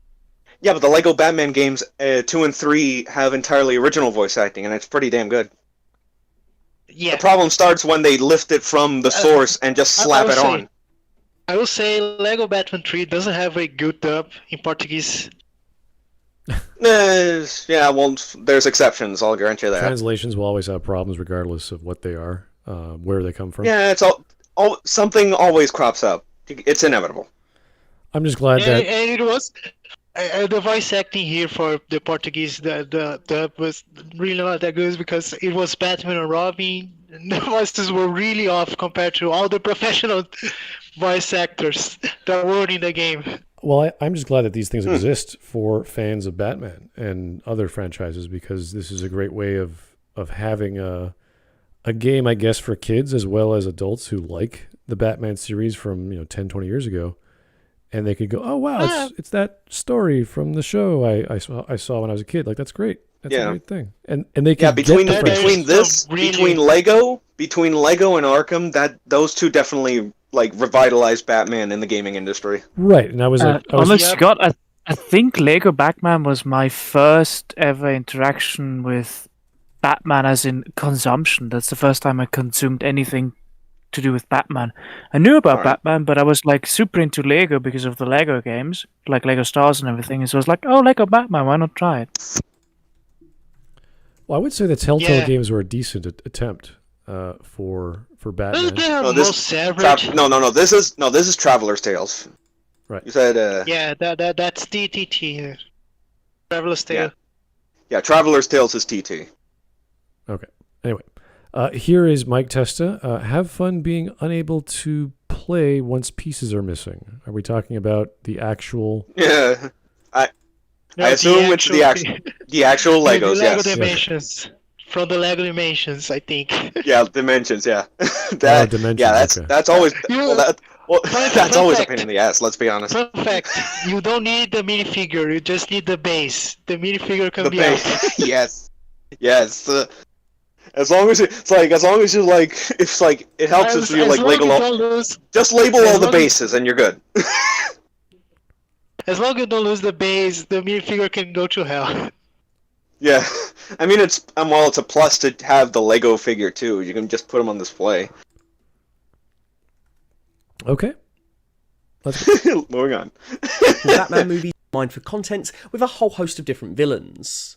Yeah, but the Lego Batman games 2 and 3 have entirely original voice acting, and it's pretty damn good. Yeah. The problem starts when they lift it from the source and just slap it on. I will say Lego Batman 3 doesn't have a good dub in Portuguese. Yeah, well, there's exceptions. I'll grant you that. Translations will always have problems, regardless of what they are, where they come from. Yeah, it's all something always crops up. It's inevitable. I'm just glad that. And it was the voice acting here for the Portuguese. The dub was really not that good because it was Batman and Robin. And the voices were really off compared to all the professional voice actors that were in the game. Well, I'm just glad that these things exist for fans of Batman and other franchises because this is a great way of having a game, I guess, for kids as well as adults who like the Batman series from 10, 20 years ago, and they could go, "Oh wow, it's that story from the show I saw when I was a kid. Like that's great. That's a great thing." And they can between Lego and Arkham, those two definitely like revitalized Batman in the gaming industry. Right, and I was I think Lego Batman was my first ever interaction with Batman as in consumption. That's the first time I consumed anything to do with Batman. I knew about Batman, but I was like super into Lego because of the Lego games, like Lego Stars and everything. And so I was like, oh, Lego Batman, why not try it? Well, I would say the Telltale games were a decent attempt for Batman. This is Traveler's Tales. Right. You said that's TTT. Traveler's Tale. Yeah, Traveler's Tales is TT. Okay. Anyway, here is Mike Testa. Have fun being unable to play once pieces are missing. Are we talking about the actual? Yeah, I assume it's the actual Legos. The Lego Yes. Dimensions. From the Lego Dimensions, I think. Yeah, Dimensions. Yeah. Dimensions, Yeah, that's okay. that's always that's always a fact. pain in the ass. Let's be honest. Fun fact: you don't need the minifigure. You just need the base. The minifigure can The be base. out. Yes. Yes. As long as it helps if you like label just label all the bases and you're good. As long as you don't lose the base, the minifigure can go to hell. Yeah, I mean it's a plus to have the Lego figure too. You can just put them on display. Okay. Moving on. Batman movies mined for content with a whole host of different villains.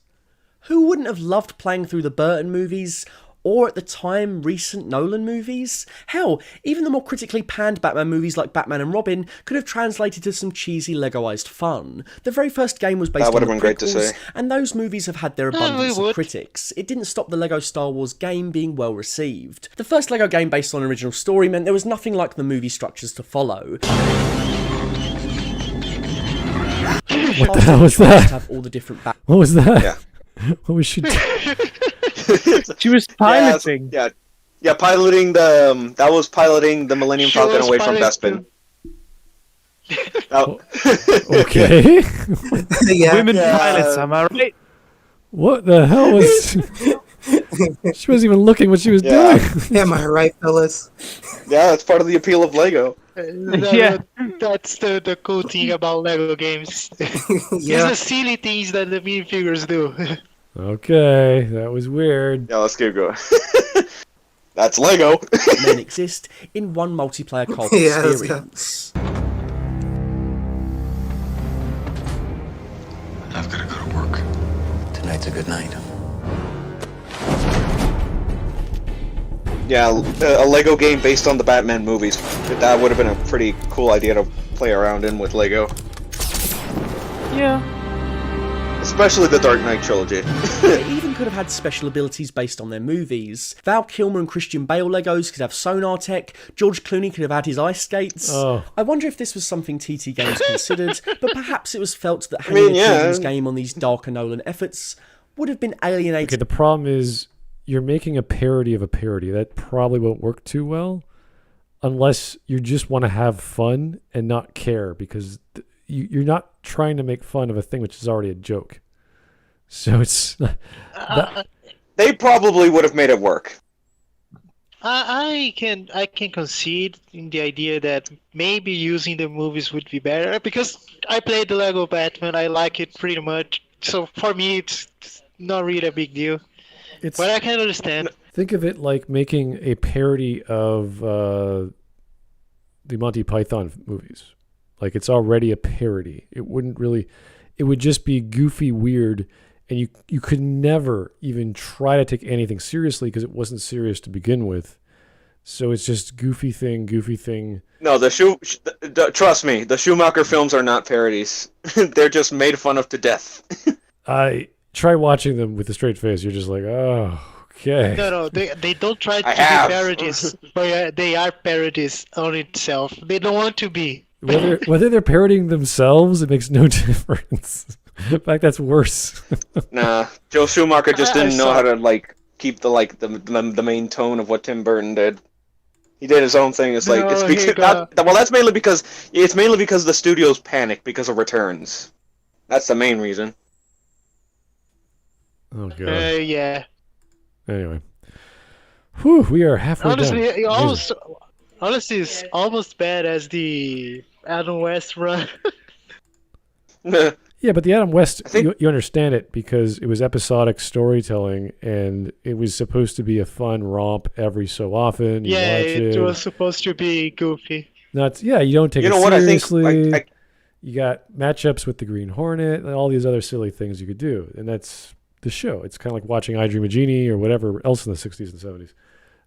Who wouldn't have loved playing through the Burton movies, or at the time, recent Nolan movies? Hell, even the more critically panned Batman movies like Batman and Robin could have translated to some cheesy Legoized fun. The very first game was based on the been great to prequels, say. and those movies have had their abundance of critics. It didn't stop the Lego Star Wars game being well received. The first Lego game based on an original story meant there was nothing like the movie structures to follow. What the hell was that? Have all the different What was that? Yeah. What was she doing? She was piloting. Yeah, piloting the Millennium Falcon away from Bespin. Okay. Yeah. Women pilots, am I right? What the hell was... She wasn't even looking what she was doing. Am I right, fellas? Yeah, that's part of the appeal of Lego. That's the cool thing about Lego games. It's the silly things that the minifigures do. Okay, that was weird. Yeah, let's keep going. That's Lego. Men exist in one multiplayer co-op Yeah, let's experience. I've got to go to work. Tonight's a good night. Yeah, a Lego game based on the Batman movies. That would have been a pretty cool idea to play around in with Lego. Yeah. Especially the Dark Knight trilogy. They even could have had special abilities based on their movies. Val Kilmer and Christian Bale Legos could have sonar tech. George Clooney could have had his ice skates. Oh. I wonder if this was something TT Games considered, but perhaps it was felt that hanging a children's game on these darker Nolan efforts would have been alienating. Okay, the problem is you're making a parody of a parody. That probably won't work too well unless you just want to have fun and not care, because you're not trying to make fun of a thing which is already a joke. So it's... They probably would have made it work. I can concede in the idea that maybe using the movies would be better, because I played the Lego Batman. I like it pretty much. So for me, it's not really a big deal. But I can understand. Think of it like making a parody of the Monty Python movies. Like, it's already a parody. It wouldn't really... It would just be goofy, weird, and you could never even try to take anything seriously because it wasn't serious to begin with. So it's just goofy thing. No, trust me, the Schumacher films are not parodies. They're just made fun of to death. I try watching them with a straight face. You're just like, oh, okay. No, they don't try to be parodies, but they are parodies on itself. They don't want to be. Whether they're parodying themselves, it makes no difference. In fact, that's worse. Nah, Joe Schumacher just didn't know how to keep the main tone of what Tim Burton did. He did his own thing. It's that's mainly because the studios panicked because of returns. That's the main reason. Oh god. Yeah. Anyway, whew, we are halfway Honestly, done. Honestly, it's almost bad as the Adam West run. Yeah, but the Adam West, you understand it because it was episodic storytelling, and it was supposed to be a fun romp every so often. You watch it was supposed to be goofy. You don't take it what seriously. I think you got matchups with the Green Hornet and all these other silly things you could do, and that's the show. It's kind of like watching I Dream of Jeannie or whatever else in the 60s and 70s.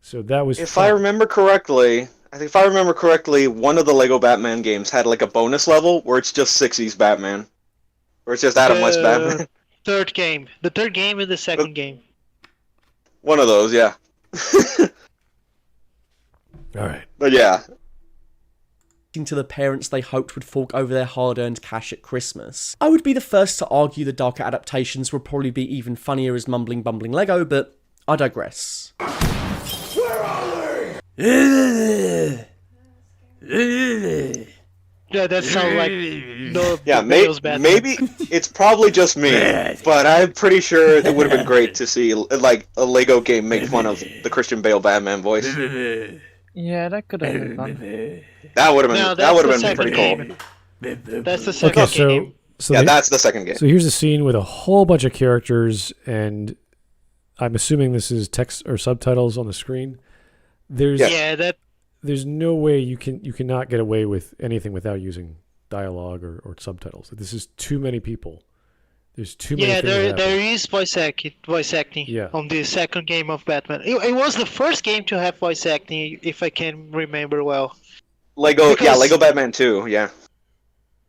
So that was If I remember correctly, one of the Lego Batman games had like a bonus level where it's just 60s Batman. Or it's just Adam West Batman. The third game and the second game. One of those, yeah. All right. But yeah. to the parents they hoped would fork over their hard-earned cash at Christmas. I would be the first to argue the darker adaptations would probably be even funnier as mumbling, bumbling Lego, but I digress. Where are Yeah, that sounds like no. Yeah, maybe it's probably just me, but I'm pretty sure it would have been great to see like a Lego game make fun of the Christian Bale Batman voice. Yeah, that could have been fun. That would have been pretty cool. That's the second game. Yeah, that's the second game. So here's a scene with a whole bunch of characters, and I'm assuming this is text or subtitles on the screen. There's no way you cannot get away with anything without using dialogue or subtitles. This is too many people. There's too many. Yeah, there is voice acting on the second game of Batman. It was the first game to have voice acting, if I can remember well. Lego Batman 2, yeah.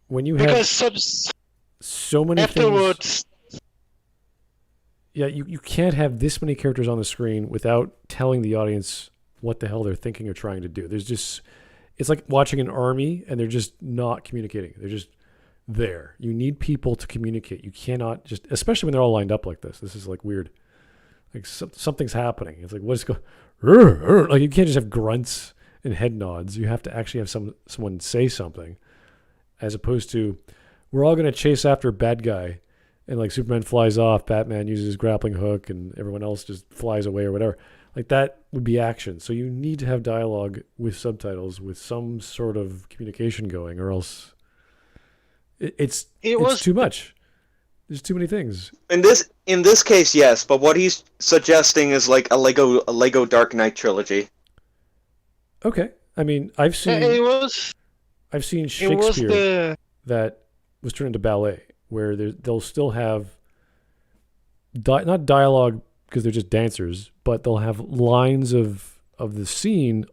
When you have so many afterwards, things, yeah, you can't have this many characters on the screen without telling the audience what the hell they're thinking or trying to do. It's like watching an army and they're just not communicating. They're just there. You need people to communicate. You cannot just, especially when they're all lined up like this. This is like weird. Like something's happening. It's like, what's going? Like you can't just have grunts and head nods. You have to actually have someone say something, as opposed to, we're all going to chase after a bad guy, and like Superman flies off, Batman uses his grappling hook, and everyone else just flies away or whatever. Like that would be action. So you need to have dialogue with subtitles, with some sort of communication going, or else it's too much. There's too many things. In this case, yes, but what he's suggesting is like a Lego Dark Knight trilogy. Okay, I mean, I've seen Shakespeare that was turned into ballet, where they'll still have not dialogue because they're just dancers, but they'll have lines of the scene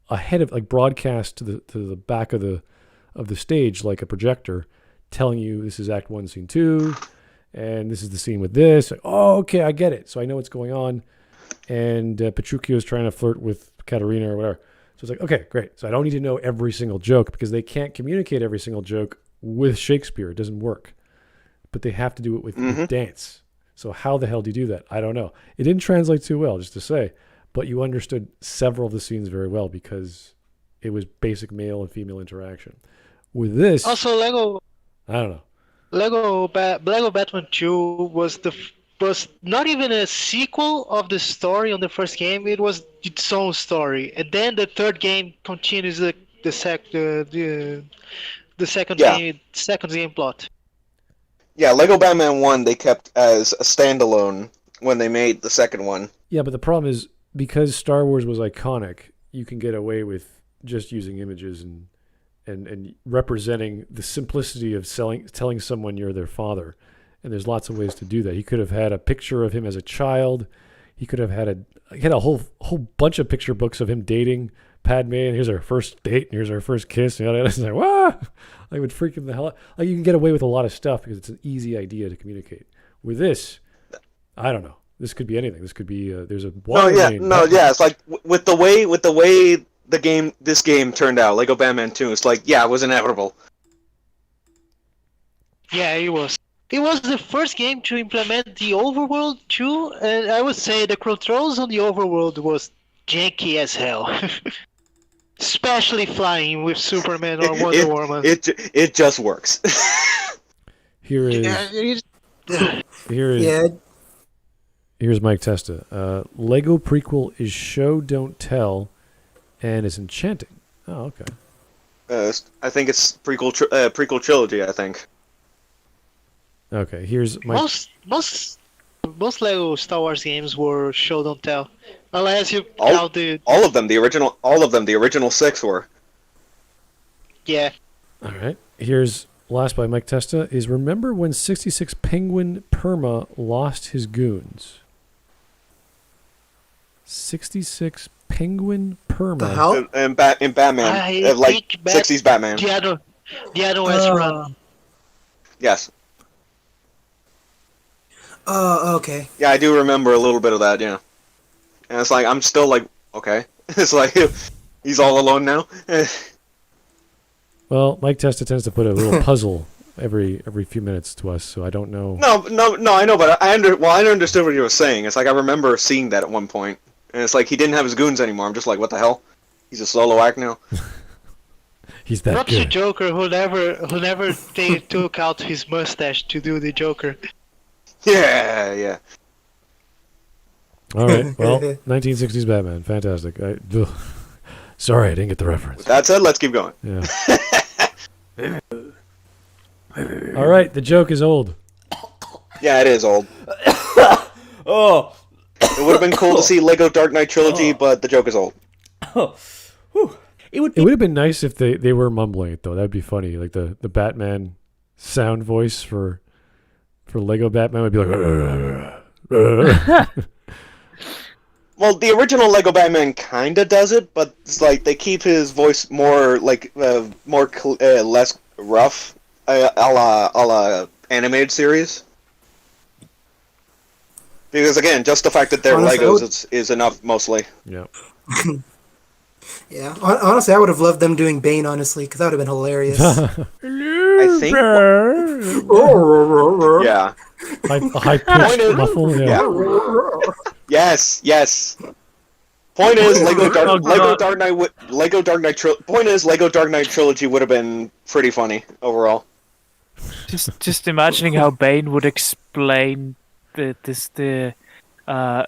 ahead of, like, broadcast to the back of the stage, like a projector, telling you this is Act 1, Scene 2, and this is the scene with this. Like, oh, okay, I get it. So I know what's going on. And Petruchio's trying to flirt with Katerina or whatever. So it's like, okay, great. So I don't need to know every single joke because they can't communicate every single joke with Shakespeare. It doesn't work. But they have to do it with dance. So how the hell do you do that? I don't know. It didn't translate too well, just to say. But you understood several of the scenes very well because it was basic male and female interaction. With this... Also, Lego... I don't know. Lego Batman 2 was not even a sequel of the story on the first game. It was its own story, and then the third game continues the second game plot. Yeah, Lego Batman 1 they kept as a standalone when they made the second one. Yeah, but the problem is because Star Wars was iconic, you can get away with just using images and representing the simplicity of telling someone you're their father. And there's lots of ways to do that. He could have had a picture of him as a child. He could have had a whole bunch of picture books of him dating Padme, and here's our first date, and here's our first kiss, and it's like, wah! I would freak him the hell out. Like, you can get away with a lot of stuff because it's an easy idea to communicate. With this, I don't know. This could be anything. This could be there's a it's like with the way this game turned out, Lego Batman 2. It's like, yeah, it was inevitable. Yeah, it was. It was the first game to implement the overworld too, and I would say the controls on the overworld was janky as hell. Especially flying with Superman or Wonder Woman. It just works. Here's Mike Testa. Lego prequel is show don't tell, and is enchanting. Oh, okay. I think it's prequel trilogy. I think. Okay, here's my... Most Lego Star Wars games were show don't tell, unless you count all of them. The original 6 were. Yeah. All right. Here's last by Mike Testa is remember when 66 Penguin Perma lost his goons. 66 Penguin Perma. The hell? In Batman, like 60s Batman. The Adam West run. Yes. Oh, okay. Yeah, I do remember a little bit of that, yeah. And it's like, I'm still like, okay. It's like, he's all alone now. Well, Mike Testa tends to put a little puzzle every few minutes to us, so I don't know. No, I know, but I understood what you were saying. It's like I remember seeing that at one point, and it's like he didn't have his goons anymore. I'm just like, what the hell? He's a solo act now. He's that Perhaps good. the Joker who never took out his mustache to do the Joker. Yeah. All right. Well, 1960s Batman, fantastic. Sorry, I didn't get the reference. With that said, let's keep going. Yeah. All right, the joke is old. Yeah, it is old. Oh, It would have been cool to see Lego Dark Knight Trilogy, but the joke is old. it would It would have been nice if they were mumbling it though. That'd be funny. Like the Batman sound voice for Lego Batman would be like. Well, the original Lego Batman kinda does it, but it's like they keep his voice more like less rough, a la animated series. Because again, just the fact that they're Honestly, Legos is enough mostly. Yeah. Yeah, honestly, I would have loved them doing Bane, honestly, because that would have been hilarious. I think. Yeah. High pitched muffle. Yeah. Yes. Point is, Lego Dark Knight Trilogy would have been pretty funny overall. Just imagining how Bane would explain the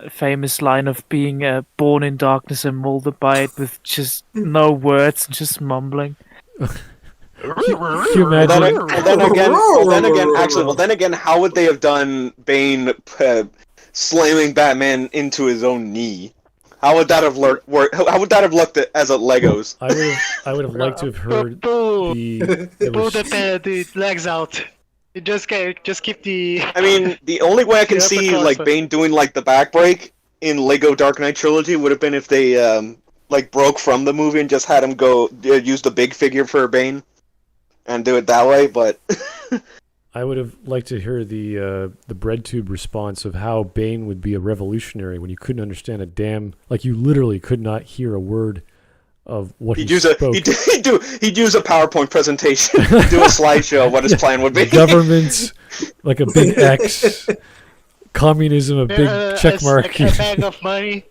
famous line of being born in darkness and molded by it with just no words and just mumbling. Can you imagine? Then again, how would they have done Bane slamming Batman into his own knee? How would that have How would that have looked as a Legos? I would have liked to have heard Pull the the legs out. You just keep the. I mean, the only way I can see like Bane doing like the back break in Lego Dark Knight Trilogy would have been if they like broke from the movie and just had him go use the big figure for Bane and do it that way. But I would have liked to hear the bread tube response of how Bane would be a revolutionary when you couldn't understand a damn, like you literally could not hear a word of what he spoke. He'd use a PowerPoint presentation, do a slideshow of what his plan would be. Government, like a big X, communism, a big check mark. A bag of money.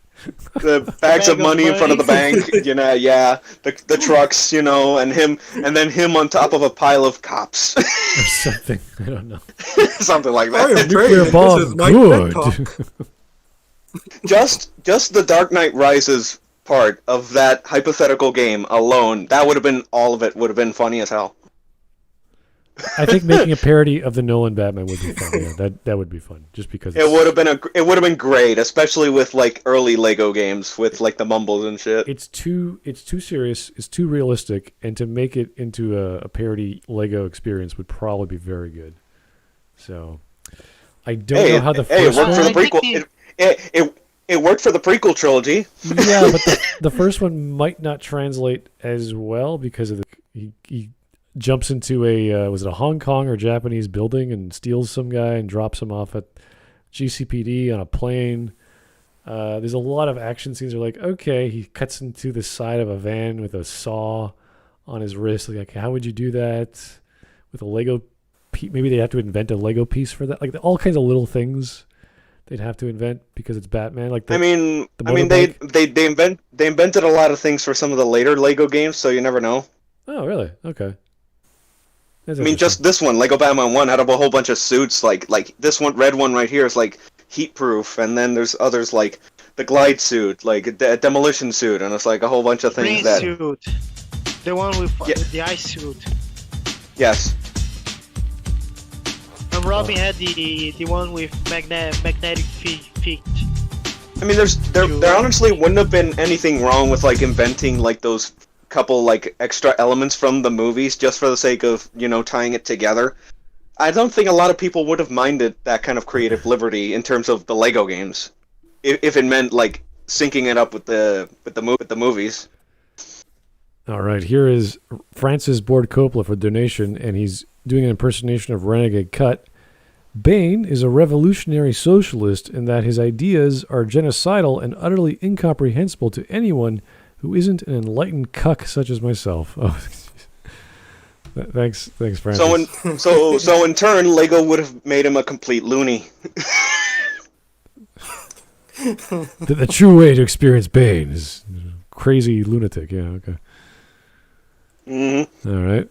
The bags of money in front of the bank, the trucks, and then him on top of a pile of cops. Or something, I don't know. Something like that. Nuclear bomb, good. Just the Dark Knight Rises part of that hypothetical game alone, that would have been all of it. Would have been funny as hell. I think making a parody of the Nolan Batman would be fun. Yeah, that would be fun, just because it would have been great, especially with like early Lego games with like the mumbles and shit. It's too serious, it's too realistic, and to make it into a parody Lego experience would probably be very good. So I don't know how the first it worked for the prequel. It worked for the prequel trilogy. Yeah, but the first one might not translate as well because of he jumps into was it a Hong Kong or Japanese building and steals some guy and drops him off at GCPD on a plane. There's a lot of action scenes where like, okay, he cuts into the side of a van with a saw on his wrist. Like, how would you do that with a Lego piece? Maybe they have to invent a Lego piece for that. Like all kinds of little things they'd have to invent because it's Batman. Like they invented a lot of things for some of the later Lego games, so you never know. Oh, really? Okay. I mean, just this one, Lego Batman 1, had a whole bunch of suits. Like this one, red one right here is like heat proof, and then there's others like the glide suit, like a demolition suit, and it's like a whole bunch of things Green suit. The one with the ice suit. Yes. And Robin had the one with magnetic feet. I mean, there honestly wouldn't have been anything wrong with like inventing like those couple like extra elements from the movies just for the sake of tying it together. I don't think a lot of people would have minded that kind of creative liberty in terms of the Lego games, if it meant like syncing it up with the movies. All right, here is Francis Board Coppola for donation, and he's doing an impersonation of Renegade Cut. Bane is a revolutionary socialist in that his ideas are genocidal and utterly incomprehensible to anyone who isn't an enlightened cuck such as myself. Oh, Thanks, Francis. So in turn, Lego would have made him a complete loony. The true way to experience pain is crazy lunatic. Yeah, okay. Mm-hmm. All right.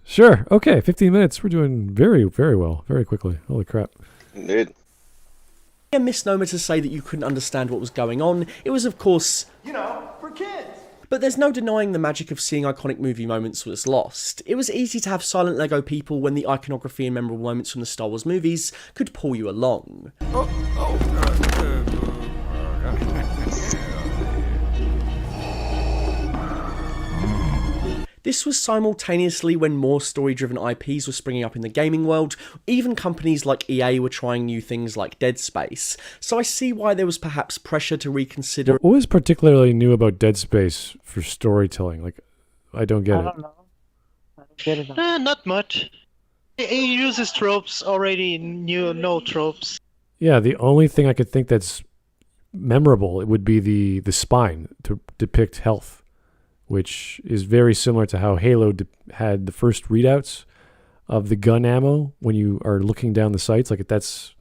Sure. Okay, 15 minutes. We're doing very, very well, very quickly. Holy crap. Indeed. A misnomer to say that you couldn't understand what was going on. It was, of course, for kids. but there's no denying the magic of seeing iconic movie moments was lost. It was easy to have silent Lego people when the iconography and memorable moments from the Star Wars movies could pull you along. This was simultaneously when more story-driven IPs were springing up in the gaming world. Even companies like EA were trying new things like Dead Space. So I see why there was perhaps pressure to reconsider. What was particularly new about Dead Space for storytelling? Like, I don't get it. I don't know. I don't get it. Not much. It uses tropes already. No tropes. Yeah, the only thing I could think that's memorable, it would be the spine to depict health, which is very similar to how Halo had the first readouts of the gun ammo when you are looking down the sights. Like, that's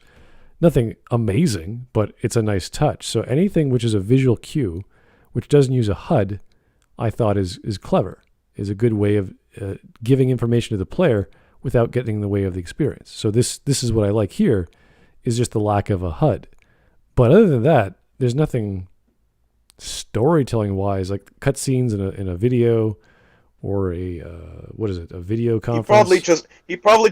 nothing amazing, but it's a nice touch. So anything which is a visual cue, which doesn't use a HUD, I thought is clever, is a good way of giving information to the player without getting in the way of the experience. So this is what I like here, is just the lack of a HUD. But other than that, there's nothing storytelling wise, like cutscenes in a video or a a video conference. He probably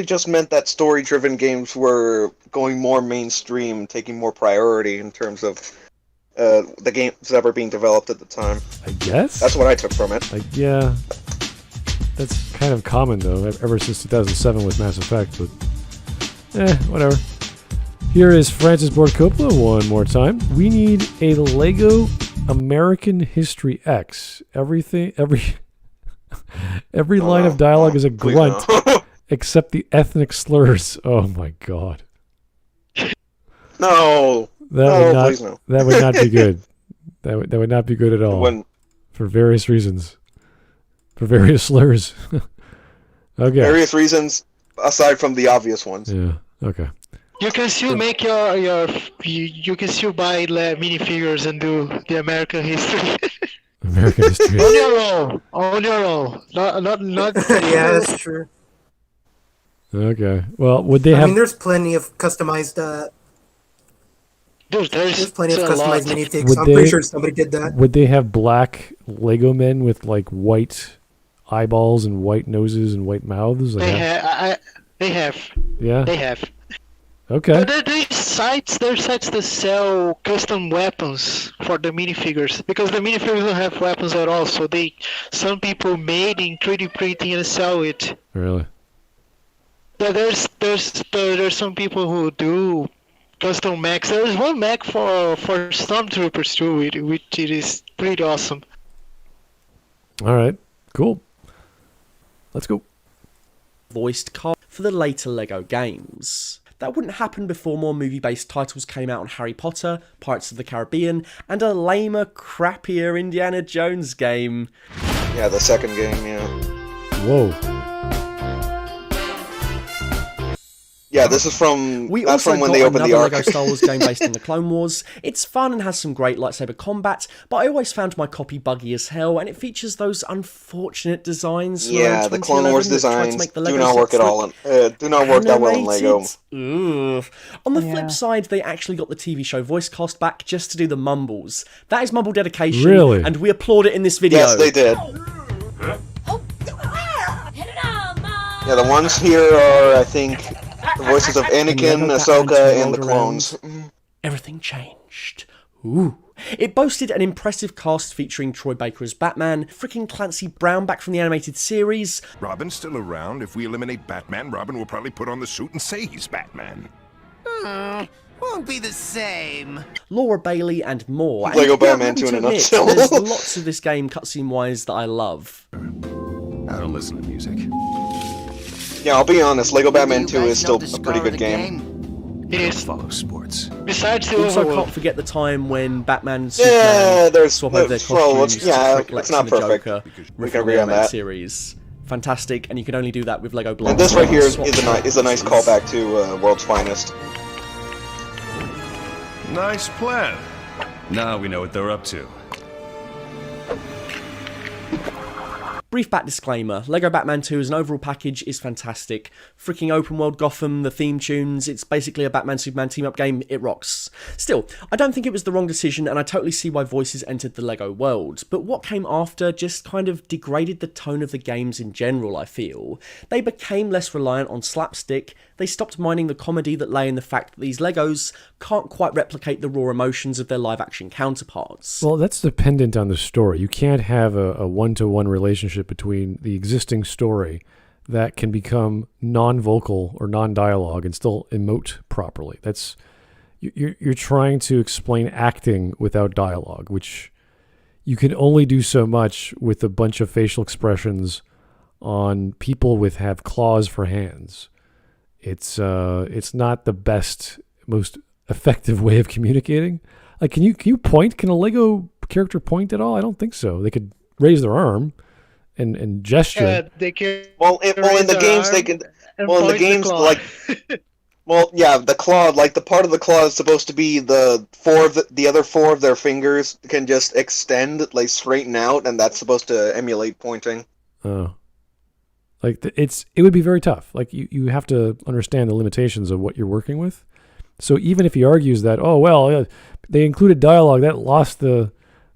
just meant that story driven games were going more mainstream, taking more priority in terms of the games that were being developed at the time. I guess that's what I took from it. Like, yeah, that's kind of common though, ever since 2007 with Mass Effect, but whatever. Here is Francis Ford Coppola one more time. We need a Lego American History X. Every line of dialogue is a grunt, except the ethnic slurs. Oh my god. No. Please no. That would not be good. That would not be good at all. For various reasons. For various slurs. Okay. Various reasons aside from the obvious ones. Yeah. Okay. You can still make you can still buy minifigures and do the American history. American history. On your own. Not. Yeah, that's true. Okay. Well, would they have? I mean, there's plenty of customized. There's plenty of customized minifigs. I'm pretty sure somebody did that. Would they have black Lego men with like white eyeballs and white noses and white mouths? They have. Yeah. They have. Okay. But there's sites that sell custom weapons for the minifigures, because the minifigures don't have weapons at all. So some people made in 3D printing and sell it. Really? Yeah, there's some people who do custom mechs. There's one mech for stormtroopers too, which it is pretty awesome. All right. Cool. Let's go. Voiced card for the later Lego games. That wouldn't happen before more movie-based titles came out on Harry Potter, Pirates of the Caribbean, and a lamer, crappier Indiana Jones game. Yeah, the second game, yeah. Whoa. Yeah, this is from We that's also from when got they opened the another arc. Lego Star Wars game based on the Clone Wars. It's fun and has some great lightsaber combat, but I always found my copy buggy as hell, and it features those unfortunate designs. Yeah, the Clone Wars designs do not work at all. Do not work that well in Lego. Ugh. On the flip side, they actually got the TV show voice cast back just to do the mumbles. That is mumble dedication, really? And we applaud it in this video. Yes, they did. Yeah, the ones here are, I think, the voices of Anakin, Ahsoka, and the clones. Everything changed. Ooh. It boasted an impressive cast featuring Troy Baker as Batman, freaking Clancy Brown back from the animated series. Robin's still around. If we eliminate Batman, Robin will probably put on the suit and say he's Batman. Won't be the same. Laura Bailey and more. Lego and Batman 2 in a nutshell. There's lots of this game cutscene-wise that I love. I don't listen to music. Yeah, I'll be honest, Lego Batman 2 is still a pretty good game. Is follow sports. besides the Also, overworld. can't forget the time when Batman and Yeah, Superman there's swap over their well, costumes yeah, to trick Lex it's not and the perfect. Joker, We riff can on agree the on animated that. series. Fantastic, and you can only do that with Lego blocks. And this right here Swap is a nice callback to World's Finest. Nice plan. Now we know what they're up to. Brief bat disclaimer, Lego Batman 2 as an overall package is fantastic. Freaking open world Gotham, the theme tunes, it's basically a Batman-Superman team-up game, it rocks. Still, I don't think it was the wrong decision, and I totally see why voices entered the Lego world, but what came after just kind of degraded the tone of the games in general, I feel. They became less reliant on slapstick, they stopped minding the comedy that lay in the fact that these Legos can't quite replicate the raw emotions of their live-action counterparts. Well, that's dependent on the story. You can't have a one-to-one relationship between the existing story that can become non-vocal or non-dialogue and still emote properly. That's you're trying to explain acting without dialogue, which you can only do so much with a bunch of facial expressions on people have claws for hands. It's not the best, most effective way of communicating. Like, can you point? Can a Lego character point at all? I don't think so. They could raise their arm and gesture. They can. Well, in the games they can. Well, in the games, like, well, yeah, the claw, like the part of the claw is supposed to be the other four of their fingers can just extend, like straighten out, and that's supposed to emulate pointing. Oh. Like it would be very tough. Like you have to understand the limitations of what you're working with. So even if he argues that, oh well, they included dialogue that lost the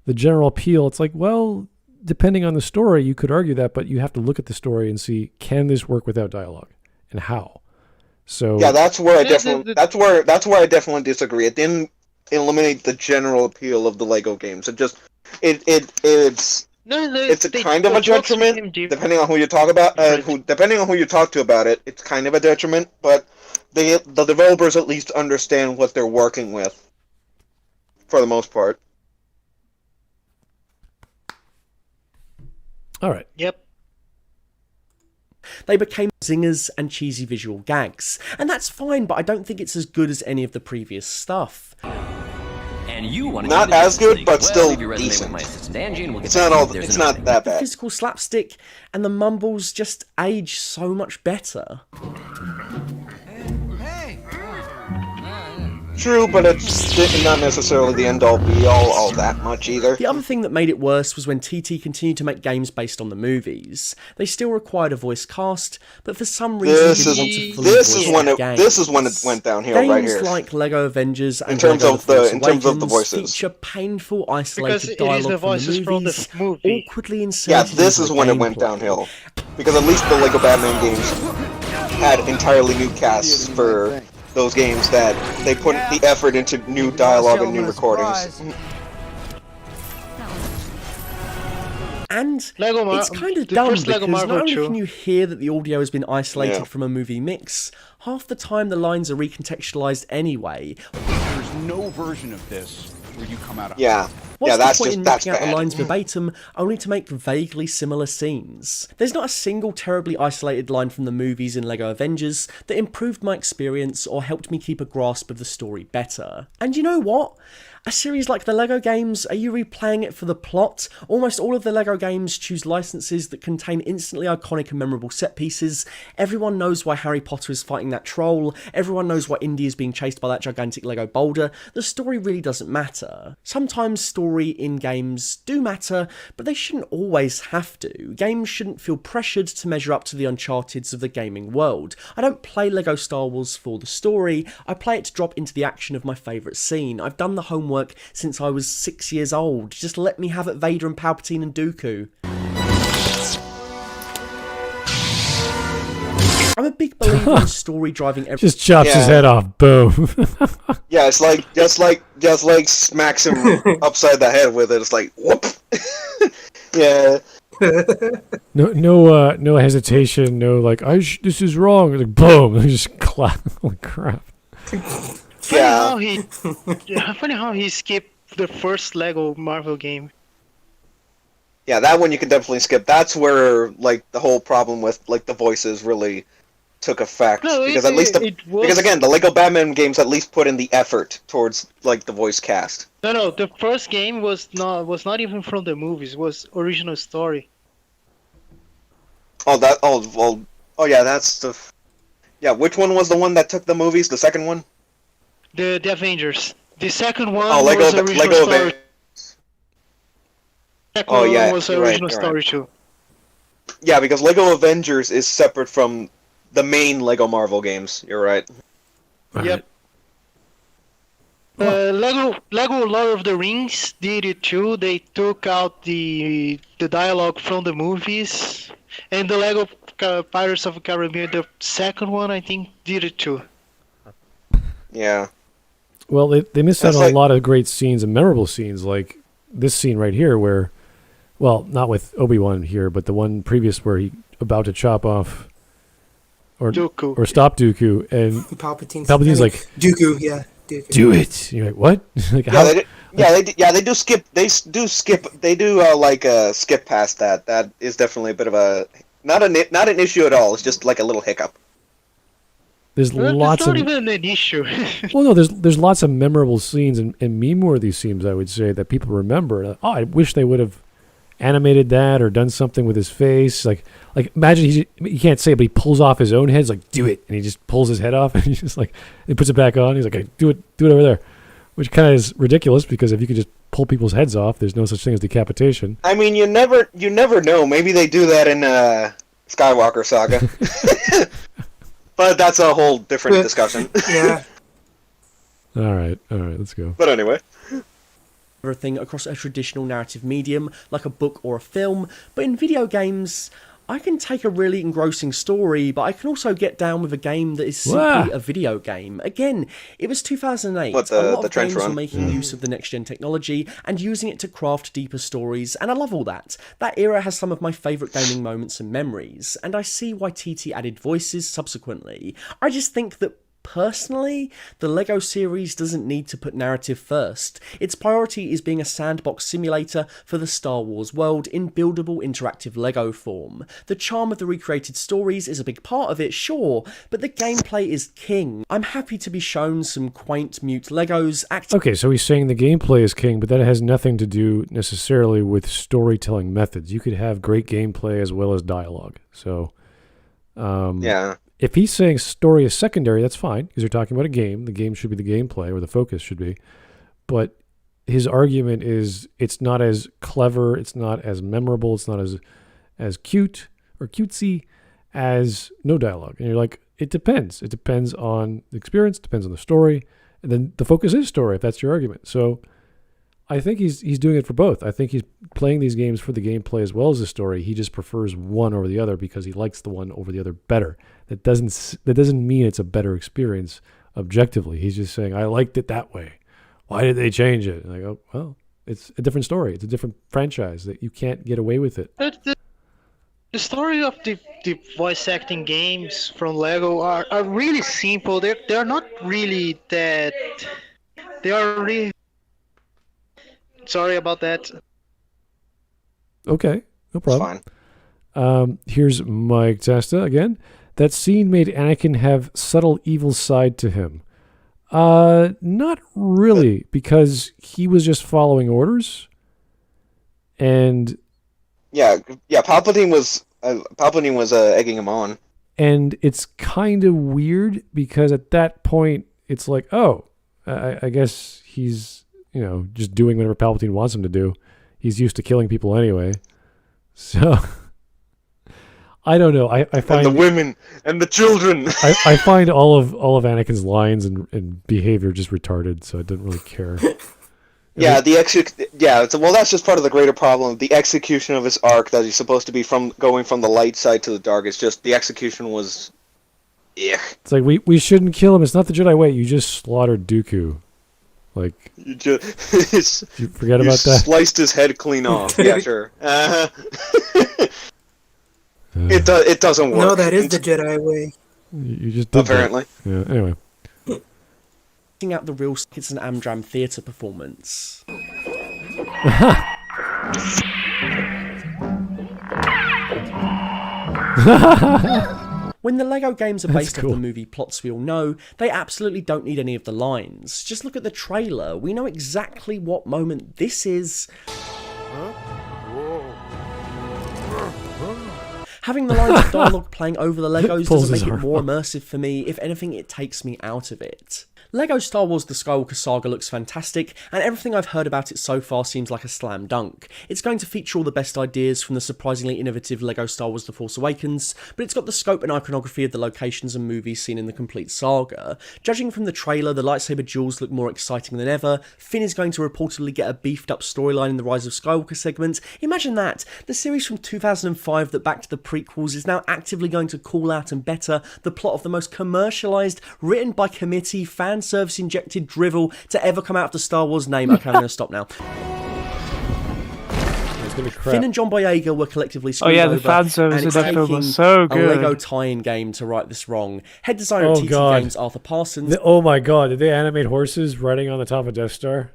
general appeal, it's like, well, depending on the story, you could argue that, but you have to look at the story and see, can this work without dialogue, and how? So yeah, that's where I definitely disagree. It didn't eliminate the general appeal of the Lego games. It's a kind of a detriment, depending on who you talk about. Depending on who you talk to about it, it's kind of a detriment. But the developers at least understand what they're working with, for the most part. All right. Yep. They became zingers and cheesy visual gags, and that's fine. But I don't think it's as good as any of the previous stuff. And you want to not as good, but still decent. It's not that bad. The physical slapstick and the mumbles just age so much better. True, but it's not necessarily the end-all be-all all that much either. The other thing that made it worse was when TT continued to make games based on the movies. They still required a voice cast, but for some reason this is when it went downhill right here. Games like Lego Avengers and in terms Lego of the voices, feature painful, isolated because dialogue the voices from the from movies, the movie. awkwardly inserted. Yeah, this is when it went gameplay. downhill. Because at least the Lego Batman games had entirely new casts for those games that they put the effort into new dialogue and new recordings. And it's kind of dumb because not only can you hear that the audio has been isolated from a movie mix, half the time the lines are recontextualized anyway. There's no version of this where you come out of What's that's the point just in that's ripping out bad. the lines verbatim, only to make vaguely similar scenes? There's not a single terribly isolated line from the movies in LEGO Avengers that improved my experience or helped me keep a grasp of the story better. And you know what? A series like the LEGO games, are you replaying it for the plot? Almost all of the LEGO games choose licenses that contain instantly iconic and memorable set pieces. Everyone knows why Harry Potter is fighting that troll. Everyone knows why Indy is being chased by that gigantic LEGO boulder. The story really doesn't matter. Sometimes story in games do matter, but they shouldn't always have to. Games shouldn't feel pressured to measure up to the Uncharteds of the gaming world. I don't play LEGO Star Wars for the story, I play it to drop into the action of my favourite scene. I've done the homework since I was 6 years old. Just let me have it Vader and Palpatine and Dooku. I'm a big believer in story driving everything. Just chops his head off. Boom. Yeah, it's like just like smacks him upside the head with it. It's like whoop. Yeah. No hesitation. No like this is wrong. Like boom. Just clap. Holy crap. Funny how he skipped the first Lego Marvel game. Yeah, that one you can definitely skip. That's where like the whole problem with like the voices really took effect. No, Because at least because again, the Lego Batman games at least put in the effort towards like the voice cast. No, the first game was not even from the movies. It was original story. Oh, yeah, that's the. Yeah, which one was the one that took the movies? The second one? The Avengers. The second one Oh, was original story. Second Oh yeah, one was you're original right. story too. Yeah, because Lego Avengers is separate from the main Lego Marvel games. You're right. Yep. Lego Lord of the Rings did it too. They took out the dialogue from the movies, and the Lego Pirates of the Caribbean, the second one, I think, did it too. Yeah. Well, they missed out on a lot of great scenes and memorable scenes, like this scene right here, where, well, not with Obi-Wan here, but the one previous where he about to chop off or stop Dooku, and Palpatine's like, Dooku, yeah. Dooku. Do it. And you're like, what? Like, they do skip. They do skip. They do skip past that. That is definitely a bit of a not an issue at all. It's just like a little hiccup. There's lots of. It's not even an issue. Well, no, there's lots of memorable scenes and meme-worthy scenes, I would say, that people remember. Oh, I wish they would have animated that or done something with his face. Like imagine you can't say it, but he pulls off his own head. He's like, do it, and he just pulls his head off, and he's just like, he puts it back on. He's like, hey, do it over there, which kind of is ridiculous because if you could just pull people's heads off, there's no such thing as decapitation. I mean, you never know. Maybe they do that in Skywalker Saga, but that's a whole different discussion. Yeah. All right, let's go. But anyway. Everything across a traditional narrative medium, like a book or a film, but in video games, I can take a really engrossing story, but I can also get down with a game that is simply a video game. Again, it was 2008. A lot of games were making use of the next-gen technology and using it to craft deeper stories, and I love all that. That era has some of my favourite gaming moments and memories, and I see why TT added voices subsequently. I just think that personally, the LEGO series doesn't need to put narrative first. Its priority is being a sandbox simulator for the Star Wars world in buildable interactive LEGO form. The charm of the recreated stories is a big part of it, sure, but the gameplay is king. I'm happy to be shown some quaint mute LEGOs Okay, so he's saying the gameplay is king, but that has nothing to do necessarily with storytelling methods. You could have great gameplay as well as dialogue. So, yeah. If he's saying story is secondary, that's fine, because you're talking about a game. The game should be the gameplay, or the focus should be. But his argument is it's not as clever, it's not as memorable, it's not as cute or cutesy as no dialogue. And you're like, it depends. It depends on the experience, depends on the story, and then the focus is story, if that's your argument. So I think he's doing it for both. I think he's playing these games for the gameplay as well as the story. He just prefers one over the other because he likes the one over the other better. That doesn't mean it's a better experience objectively. He's just saying, I liked it that way. Why did they change it? And I go, well, it's a different story. It's a different franchise that you can't get away with it. The story of the voice acting games from LEGO are really simple. They're not really that. They are really. Sorry about that. Okay, no problem. It's fine. Here's Mike Testa again. That scene made Anakin have subtle evil side to him. Not really, because he was just following orders. And yeah, Palpatine was egging him on. And it's kind of weird because at that point it's like, oh, I guess he's just doing whatever Palpatine wants him to do. He's used to killing people anyway. So I don't know. I find and the women and the children. I find all of Anakin's lines and behavior just retarded, so I didn't really care. Yeah, well, that's just part of the greater problem. The execution of his arc that he's supposed to be going from the light side to the dark. It's just the execution was, It's like we shouldn't kill him. It's not the Jedi way. You just slaughtered Dooku. Like you forget about that. Sliced his head clean off. Yeah, sure. It doesn't work. No, that is the Jedi way. You just did apparently. That. Yeah. Anyway. Out the real it's an Amdram theatre performance. When the LEGO games are based cool. off the movie plots we all know, they absolutely don't need any of the lines. Just look at the trailer. We know exactly what moment this is. Having the lines of dialogue playing over the Legos doesn't make it more immersive for me. If anything, it takes me out of it. LEGO Star Wars The Skywalker Saga looks fantastic, and everything I've heard about it so far seems like a slam dunk. It's going to feature all the best ideas from the surprisingly innovative LEGO Star Wars The Force Awakens, but it's got the scope and iconography of the locations and movies seen in the complete saga. Judging from the trailer, the lightsaber duels look more exciting than ever. Finn is going to reportedly get a beefed up storyline in the Rise of Skywalker segment. Imagine that! The series from 2005 that backed the prequels is now actively going to call out and better the plot of the most commercialised, written by committee, fan service injected drivel to ever come out of the Star Wars name. Okay, I'm going to stop now. Finn and John Boyega were collectively screwed over. The fan service in that film was so good. A LEGO tie-in game to right this wrong. Head designer of TT Games, Arthur Parsons. Oh my god, did they animate horses riding on the top of Death Star?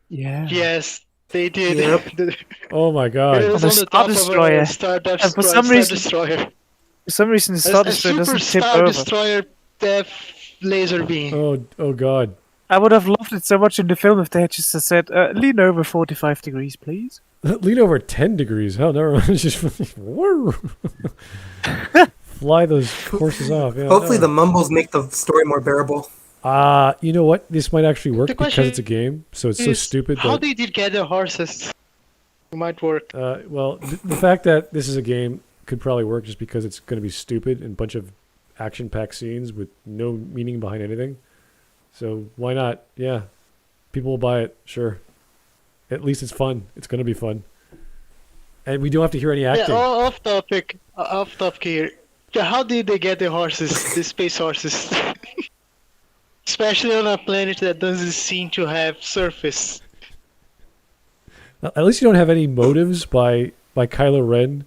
Yeah. Yes, they did. Yep. Oh my god. It was on the top of a Star Destroyer. For some reason, the Star Destroyer doesn't tip Star over. Destroyer Death laser beam. Oh god. I would have loved it so much in the film if they had just said, lean over 45 degrees, please. Lean over 10 degrees. Hell, never mind. Just fly those horses off. Yeah, Hopefully the mumbles make the story more bearable. You know what? This might actually work because it's a game, so it's so stupid. How they did get the horses? It might work. Well, the fact that this is a game could probably work just because it's going to be stupid and a bunch of action-packed scenes with no meaning behind anything. So why not? Yeah, people will buy it. Sure. At least it's fun. It's going to be fun. And we don't have to hear any acting. Yeah, off topic here. How did they get the horses, the space horses? Especially on a planet that doesn't seem to have surface. At least you don't have any motives by Kylo Ren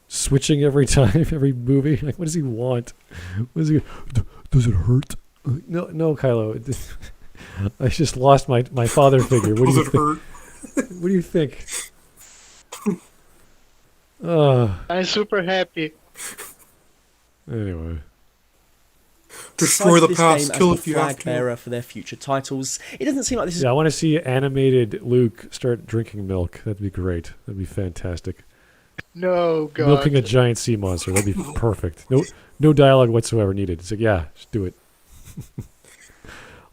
switching every time, every movie. Like, what does he want? What does he? Does it hurt? No, Kylo. I just lost my father figure. What do you think? What do you think? I'm super happy. Anyway. Destroy the past, kill if you have to. Bearer for their future titles. It doesn't seem like this is... Yeah, I want to see animated Luke start drinking milk. That'd be great. That'd be fantastic. No, God. Milking a giant sea monster. That'd be perfect. No dialogue whatsoever needed. It's like, yeah, just do it.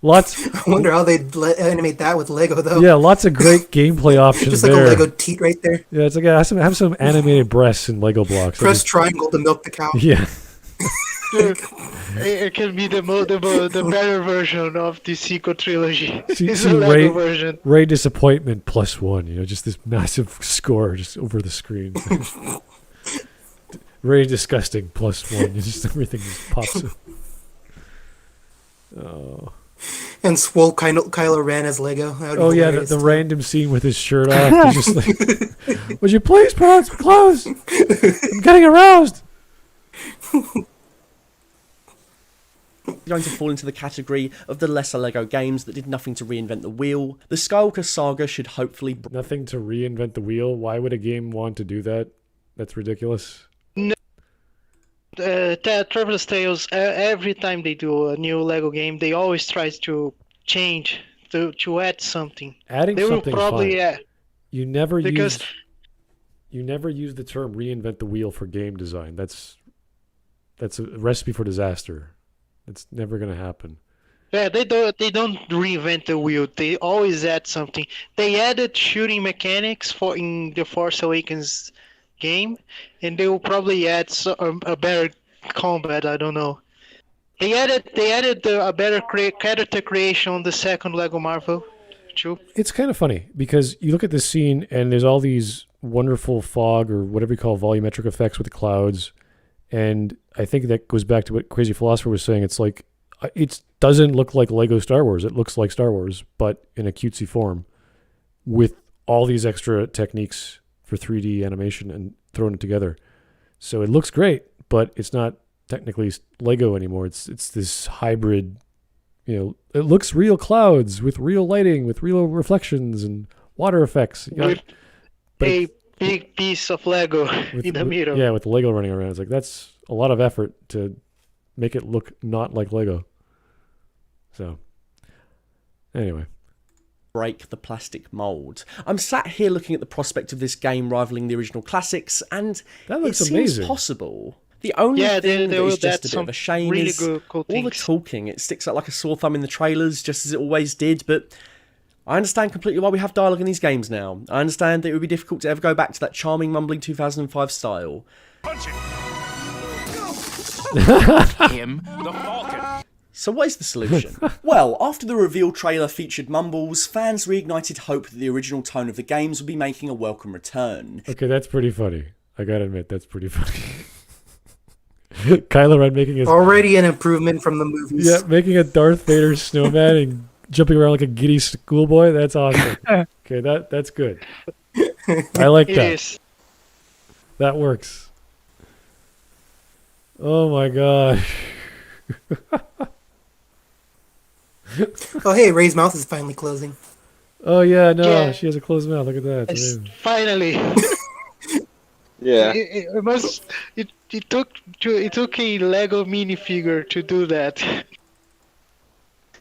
Lots. I wonder how they'd animate that with Lego, though. Yeah, lots of great gameplay options. Just like there. a Lego teat right there. Yeah, it's like have some animated breasts in Lego blocks. Press triangle to milk the cow. Yeah. It can be the better version of the sequel trilogy. It's See a Lego version. Ray Disappointment +1. Just this massive score just over the screen. Ray Disgusting +1. Just everything just pops up. Oh. And swole Kylo Ren as Lego. Oh yeah, the random scene with his shirt off. He's just like, would you please put on some clothes? I'm getting aroused. Going to fall into the category of the lesser Lego games that did nothing to reinvent the wheel. The Skywalker Saga should hopefully... Nothing to reinvent the wheel? Why would a game want to do that? That's ridiculous. No. Traveler's Tales, every time they do a new Lego game, they always try to change, to add something. Adding they something will probably, fine. You never use the term reinvent the wheel for game design. That's a recipe for disaster. It's never going to happen. Yeah, they don't reinvent the wheel. They always add something. They added shooting mechanics in the Force Awakens game, and they will probably add a better combat. I don't know. They added a better character creation on the second Lego Marvel too. It's kind of funny because you look at this scene and there's all these wonderful fog or whatever you call volumetric effects with the clouds. And I think that goes back to what Crazy Philosopher was saying. It's like, it doesn't look like Lego Star Wars. It looks like Star Wars, but in a cutesy form with all these extra techniques for 3D animation and throwing it together. So it looks great, but it's not technically Lego anymore. It's this hybrid, it looks real clouds with real lighting, with real reflections and water effects. big piece of Lego in the middle. Yeah, with the Lego running around. It's like, that's a lot of effort to make it look not like Lego. So, anyway. Break the plastic mold. I'm sat here looking at the prospect of this game rivaling the original classics, and that looks it seems amazing. possible. The only thing that is just a bit of a shame really is cool all the things. talking. It sticks out like a sore thumb in the trailers, just as it always did, but I understand completely why we have dialogue in these games now. I understand that it would be difficult to ever go back to that charming, mumbling 2005 style. Him, the Falcon. So what is the solution? Well, after the reveal trailer featured mumbles, fans reignited hope that the original tone of the games would be making a welcome return. Okay, that's pretty funny. I gotta admit, that's pretty funny. Kylo Ren making his... Already an improvement from the movies. Yeah, making a Darth Vader snowman and jumping around like a giddy schoolboy. That's awesome. Okay, that's good. I like that. It is. That works. Oh my gosh. Oh, hey, Rey's mouth is finally closing. Oh yeah, no, Yeah. she has a closed mouth. Look at that. Yes, Amazing. finally. Yeah. It took a Lego minifigure to do that.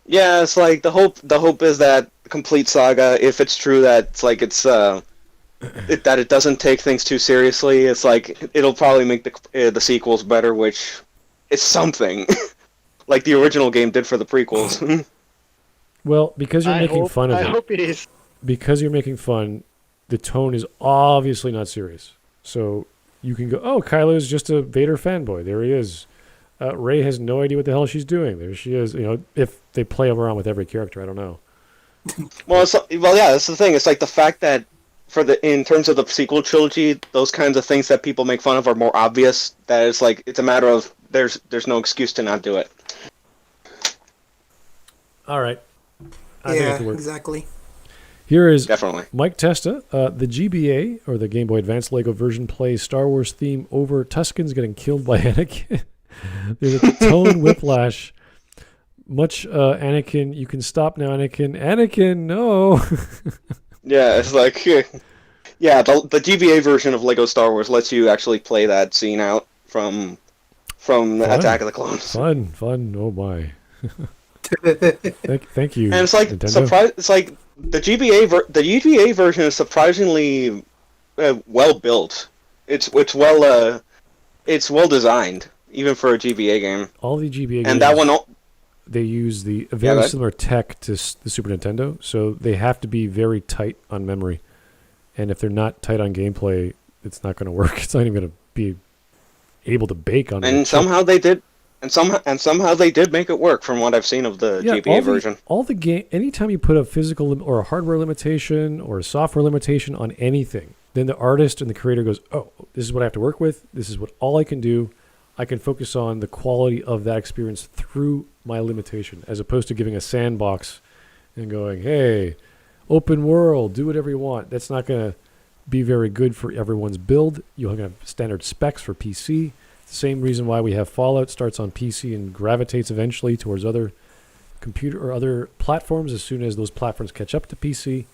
Yeah, it's like the hope is that complete saga, if it's true that it's like that it doesn't take things too seriously, it's like it'll probably make the sequels better, which is something. Like the original game did for the prequels. Well, because you're making fun of it. I hope it is. Because you're making fun, the tone is obviously not serious. So you can go, oh, Kylo's just a Vader fanboy. There he is. Rey has no idea what the hell she's doing. There she is. You know, if they play around with every character, I don't know. Well, yeah, that's the thing. It's like the fact that in terms of the sequel trilogy, those kinds of things that people make fun of are more obvious. That it's like it's a matter of there's no excuse to not do it. All right. I think it could work. Exactly. Here is Definitely. Mike Testa. The GBA, or the Game Boy Advance Lego version, plays Star Wars theme over Tuscans getting killed by Anakin. There's a tone whiplash. Much Anakin, you can stop now, Anakin. Anakin, no. Yeah, it's like, yeah, the GBA version of Lego Star Wars lets you actually play that scene out from Attack of the Clones. Fun. Oh my. Thank you. And it's like Nintendo. it's like the GBA version is surprisingly well built. It's well designed even for a GBA game. All the GBA games, and that one, they use the very similar tech to the Super Nintendo, so they have to be very tight on memory. And if they're not tight on gameplay, it's not going to work. It's not even going to be able to bake on. And somehow they did. And somehow they did make it work from what I've seen of the GBA version. All the game, anytime you put a physical or a hardware limitation or a software limitation on anything, then the artist and the creator goes, "Oh, this is what I have to work with. This is what all I can do. I can focus on the quality of that experience through my limitation, as opposed to giving a sandbox and going, hey, open world, do whatever you want." That's not going to be very good for everyone's build. You'll have standard specs for PC. Same reason why we have Fallout starts on PC and gravitates eventually towards other computer or other platforms as soon as those platforms catch up to PC.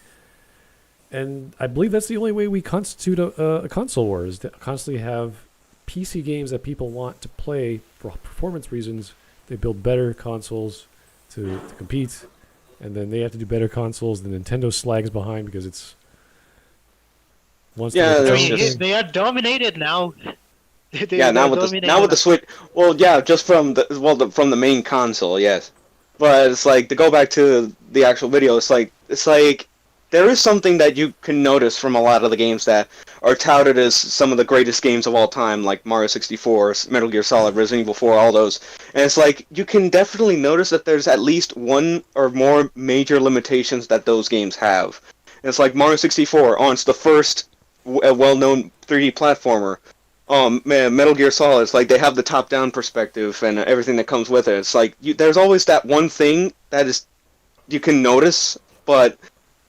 And I believe that's the only way we constitute a console war, is to constantly have PC games that people want to play for performance reasons. They build better consoles to compete, and then they have to do better consoles. The Nintendo slags behind because it's they are dominated now. Now with the Switch. Well, yeah, just from the main console, yes. But it's like, to go back to the actual video, it's like there is something that you can notice from a lot of the games that are touted as some of the greatest games of all time, like Mario 64, Metal Gear Solid, Resident Evil 4, all those. And it's like, you can definitely notice that there's at least one or more major limitations that those games have. And it's like Mario 64, it's the first well-known 3D platformer. Metal Gear Solid, it's like they have the top-down perspective and everything that comes with it. It's like there's always that one thing that is you can notice, but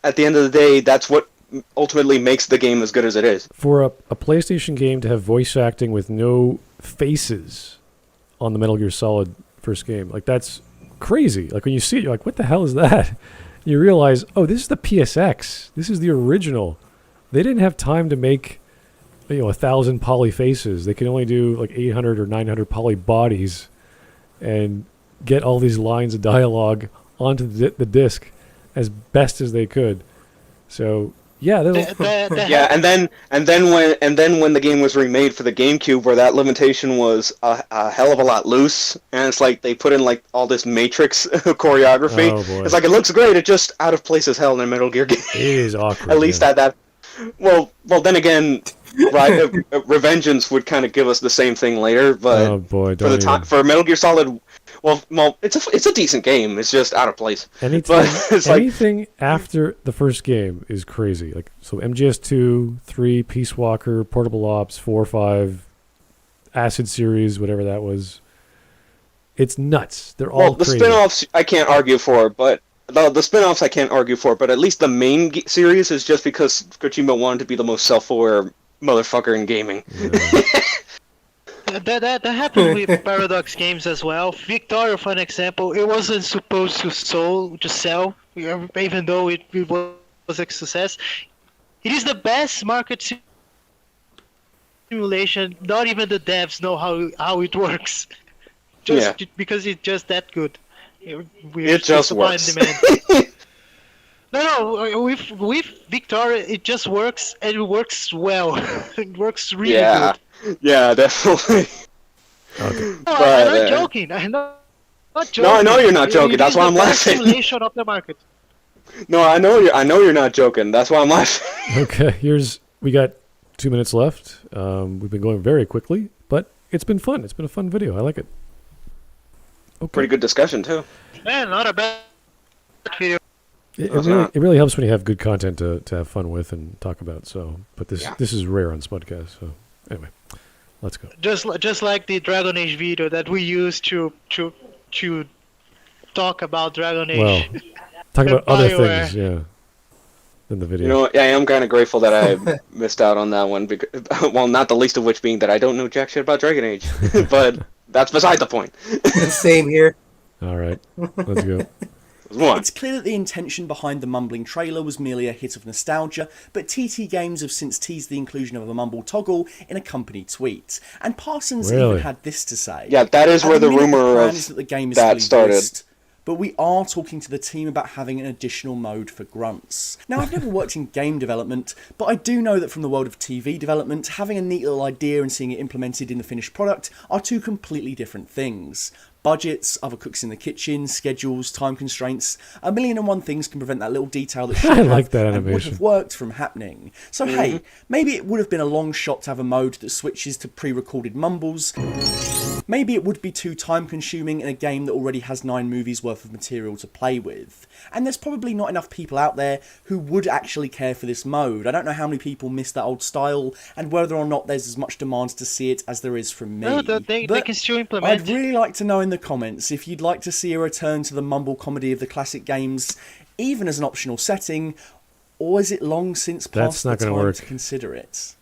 at the end of the day, that's what ultimately makes the game as good as it is. For a PlayStation game to have voice acting with no faces on the Metal Gear Solid first game, like, that's crazy. Like, when you see it, you're like, what the hell is that? You realize, oh, this is the PSX. This is the original. They didn't have time to make 1,000 poly faces. They can only do like 800 or 900 poly bodies and get all these lines of dialogue onto the disc as best as they could. So yeah, yeah, and then when the game was remade for the GameCube, where that limitation was a hell of a lot loose, and it's like they put in like all this Matrix choreography. Oh, boy. It's like it looks great, it's just out of place as hell in a Metal Gear game. It is awkward. At least that. Well, then again, right? Revengeance would kind of give us the same thing later, but oh boy, for Metal Gear Solid. Well, it's a decent game. It's just out of place. Anything after the first game is crazy. Like so, MGS2, 3, Peace Walker, Portable Ops, 4, 5, Acid Series, whatever that was. It's nuts. They're all the crazy. spin-offs I can't argue for, but the spin-offs I can't argue for. But at least the main series is just because Kojima wanted to be the most self-aware motherfucker in gaming. Yeah. That happened with Paradox games as well. Victoria, for an example, it wasn't supposed to sell, even though it was a success. It is the best market simulation. Not even the devs know how it works. Because it's just that good. It just works. No, with Victoria, it just works, and it works well. It works really good. Yeah, definitely. Okay. No, I'm not joking. I'm not joking. No, I know you're not joking. That's why I'm laughing. Simulation of the market. No, I know you're not joking. That's why I'm laughing. Okay, we got 2 minutes left. We've been going very quickly, but it's been fun. It's been a fun video. I like it. Okay. Pretty good discussion too. Man, not a bad video. It really helps when you have good content to have fun with and talk about. So, but this is rare on Smudcast. So anyway, let's go. Just like the Dragon Age video that we used to talk about Dragon Age. Well, talk about other things, yeah. In the video. You know, I am kind of grateful that I missed out on that one. Because, well, not the least of which being that I don't know jack shit about Dragon Age. But that's beside the point. Same here. All right, let's go. It's clear that the intention behind the mumbling trailer was merely a hit of nostalgia, but TT Games have since teased the inclusion of a mumble toggle in a company tweet. And Parsons even had this to say. Yeah, that is where the rumor of that the game is that started. Voiced, but we are talking to the team about having an additional mode for grunts. Now, I've never worked in game development, but I do know that from the world of TV development, having a neat little idea and seeing it implemented in the finished product are two completely different things. Budgets, other cooks in the kitchen, schedules, time constraints, 1,000,001 things can prevent that little detail that should I like that and would animation. have worked from happening. So hey, maybe it would have been a long shot to have a mode that switches to pre-recorded mumbles. Maybe it would be too time consuming in a game that already has 9 movies worth of material to play with. And there's probably not enough people out there who would actually care for this mode. I don't know how many people miss that old style and whether or not there's as much demand to see it as there is from me. No, they can still implement. I'd really like to know in the comments if you'd like to see a return to the mumble comedy of the classic games, even as an optional setting, or is it long since past the time to consider it?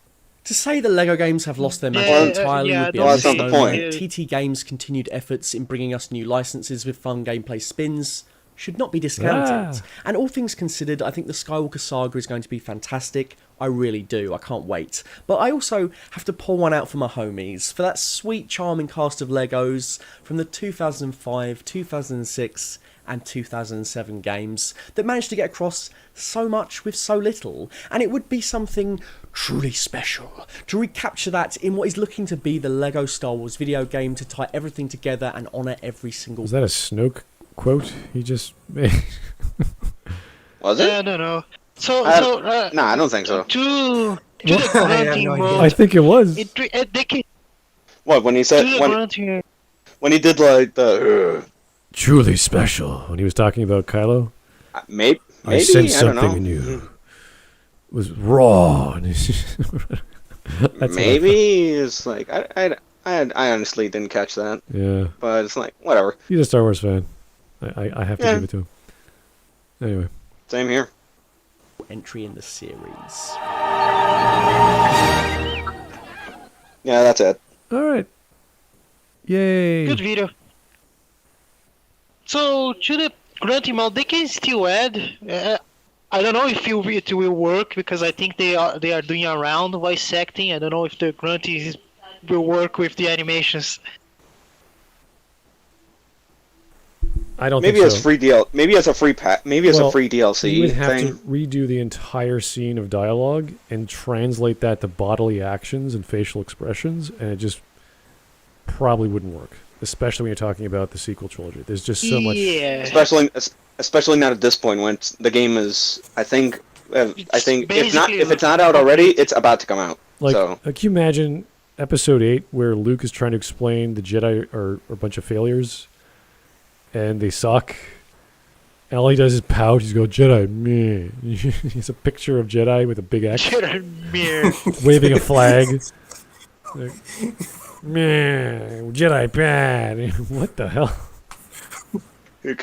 To say that LEGO games have lost their magic entirely would be a misnomer. TT Games' continued efforts in bringing us new licenses with fun gameplay spins should not be discounted. And all things considered, I think the Skywalker Saga is going to be fantastic. I really do. I can't wait. But I also have to pull one out for my homies, for that sweet, charming cast of Legos from the 2005, 2006 and 2007 games that managed to get across so much with so little. And it would be something truly special to recapture that in what is looking to be the LEGO Star Wars video game, to tie everything together and honour every single... Was that a Snoke quote he just made? Was it? No. No, I don't think so. To the grunting mode, I think it was. What, when he said... When he did like the... Truly special. When he was talking about Kylo? Maybe? I sensed something in you. It was raw. Maybe it's like... I honestly didn't catch that. Yeah. But it's like, whatever. He's a Star Wars fan. I have to give it to him. Anyway. Same here. Entry in the series. Yeah, that's it. Alright. Yay. Good video. So, to the grunting mode, they can still add... I don't know if it will work because I think they are doing around voice acting. I don't know if the grunting will work with the animations. I don't maybe think as so. free DL, maybe as a free pack, maybe as a free DLC you would have thing. to redo the entire scene of dialogue and translate that to bodily actions and facial expressions, and it just probably wouldn't work. Especially when you're talking about the sequel trilogy. There's just so much. Yeah. Especially not at this point when the game is. I think basically if it's not out already, it's about to come out. Like, so. can you imagine Episode 8 where Luke is trying to explain the Jedi are a bunch of failures, and they suck. And all he does is pout. He's go Jedi, meh. He's a picture of Jedi with a big X, Jedi, meh. waving a flag. Like, meh, Jedi bad. What the hell? He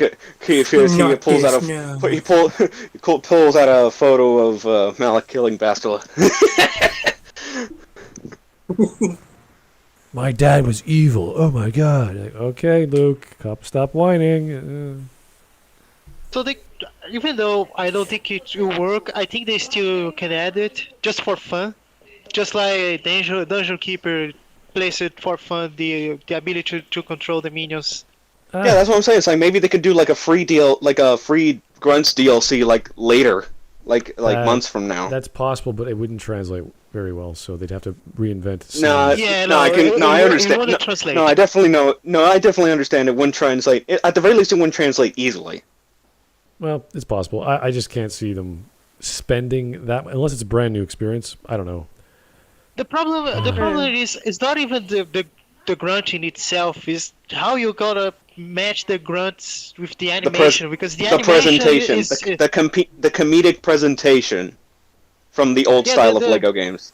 pulls out a photo of Malik killing Bastila. My dad was evil. Oh my god. Like, okay, Luke, stop whining. So even though I don't think it will work, I think they still can add it just for fun. Just like Dungeon Keeper plays it for fun, the ability to control the minions. Yeah, that's what I'm saying. It's like maybe they could do like a free Grunts DLC like later, like months from now. That's possible, but it wouldn't translate very well, so they'd have to reinvent. I understand. I definitely know. No, I definitely understand. It wouldn't translate. At the very least, it wouldn't translate easily. Well, it's possible. I just can't see them spending that unless it's a brand new experience. I don't know. The problem is not even the grunting itself. Is how you gotta match the grunts with the animation because the presentation, is the comedic presentation from the old style of Lego games.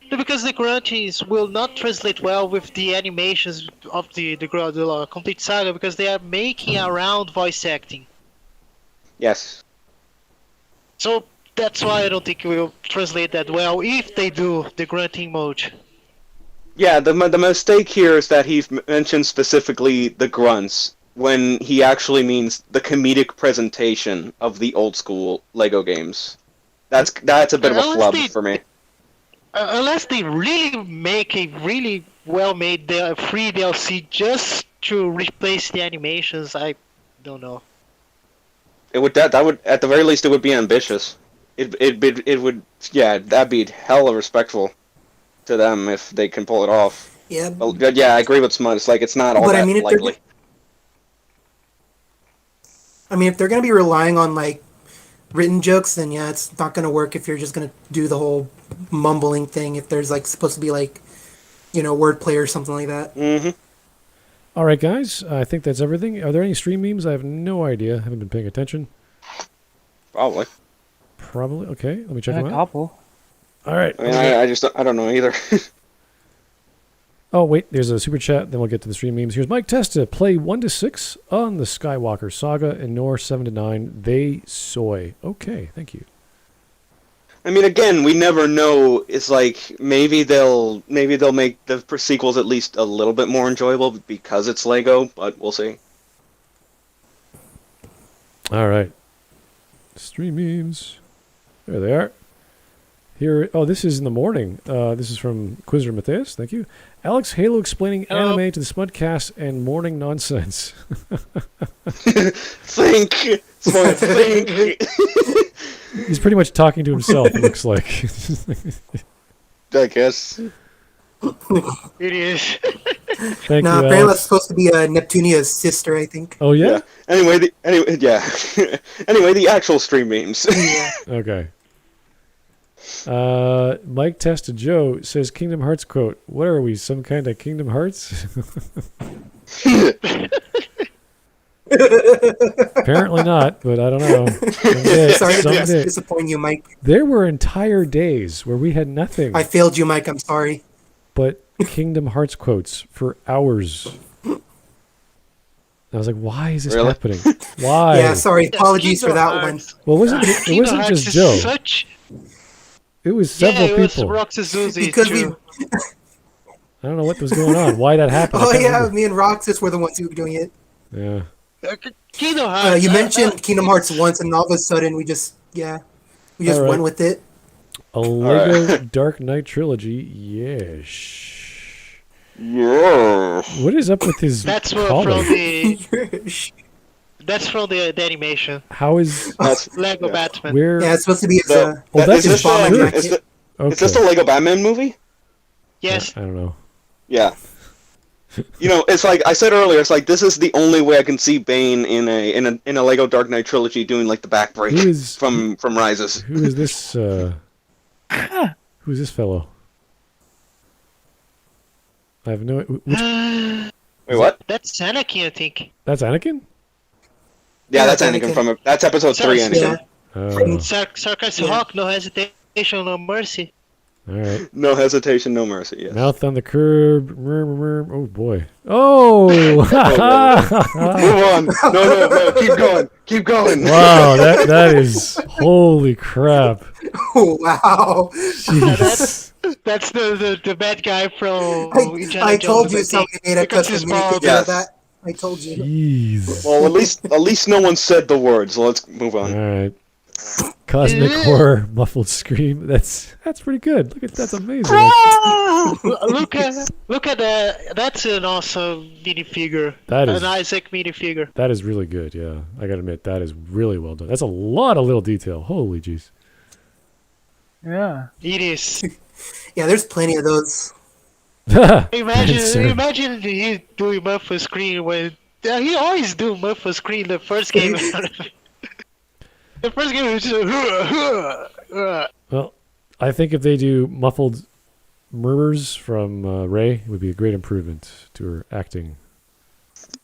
Because the grunties will not translate well with the animations of the complete saga because they are making around voice acting. Yes. So that's why I don't think it will translate that well if they do the grunting mode. Yeah, the mistake here is that he mentioned specifically the grunts when he actually means the comedic presentation of the old school Lego games. That's a bit of a flub for me. Unless they really make a really well-made free DLC just to replace the animations, I don't know. It would that would at the very least it would be ambitious. It would that'd be hella respectful to them if they can pull it off. Yeah. But I agree with Smud. It's like it's not all that likely. If they're gonna be relying on like written jokes, then yeah, it's not gonna work if you're just gonna do the whole mumbling thing. If there's like supposed to be like, wordplay or something like that. Mm-hmm. All right, guys. I think that's everything. Are there any stream memes? I have no idea. I haven't been paying attention. Probably. Okay. Let me check them out. A couple. All right. I don't know either. Oh, wait. There's a super chat. Then we'll get to the stream memes. Here's Mike Testa. Play 1 to 6 on the Skywalker Saga and Nor 7 to 9. They soy. Okay. Thank you. Again, we never know. It's like maybe they'll make the sequels at least a little bit more enjoyable because it's Lego, but we'll see. All right. Stream memes. There they are. Here. Oh, this is in the morning. This is from Quizzer Matthias. Thank you. Alex Halo explaining anime to the Smudcast and morning nonsense. Think. He's pretty much talking to himself, it looks like. I guess. It is. Thank you, apparently that's supposed to be Neptunia's sister, I think. Oh, yeah? Anyway, the actual stream memes. Yeah. Okay. Mike Testa Joe says Kingdom Hearts quote, "What are we, some kind of Kingdom Hearts?" Apparently not, but I don't know. Sorry to disappoint you, Mike. There were entire days where we had nothing. I failed you, Mike. I'm sorry. But Kingdom Hearts quotes for hours. I was like, why is this happening? Why? Yeah, sorry. Apologies for that one. Well, it wasn't just Joe. It was several people. Because I don't know what was going on. Why that happened? Oh yeah, me and Roxas were the ones who were doing it. Yeah. Kingdom Hearts. You mentioned Kingdom Hearts once, and all of a sudden we just Yeah. We just All right. went with it. A Lego Dark Knight trilogy. Yes. Yeah. What is up with his That's collar? from the. That's from the animation. How is Lego Batman. where? Yeah, it's supposed to be his. Is this bomber the, jacket. is this the Lego Batman movie? Yes. I don't know. Yeah. You know, it's like I said earlier. It's like this is the only way I can see Bane in a Lego Dark Knight trilogy doing like the back break from Rises. Who is this? Who is this fellow? I have no. Wait, what? That's Anakin, I think. That's Anakin. Yeah, that's Anakin that's episode 3. Anakin. Sarcastic Hawk, no hesitation, no mercy. All right. No hesitation, no mercy. Yes. Mouth on the curb. Oh boy. Oh. Move on. No. Keep going. Wow, that is holy crap. Oh, wow. Jeez. That's the bad guy from I told you somebody made a custom minifigure of that. I told you. Jeez. Well, at least no one said the words. So let's move on. All right. Cosmic horror, muffled scream. That's pretty good. That's amazing. Look at that. That's an awesome minifigure. That is an Isaac minifigure. That is really good. Yeah, I gotta admit that is really well done. That's a lot of little detail. Holy jeez. Yeah. It is. Yeah, there's plenty of those. Imagine he doing muffled screen when he always do muffled screen the first game. The first game was just Well, I think if they do muffled murmurs from Rey, it would be a great improvement to her acting.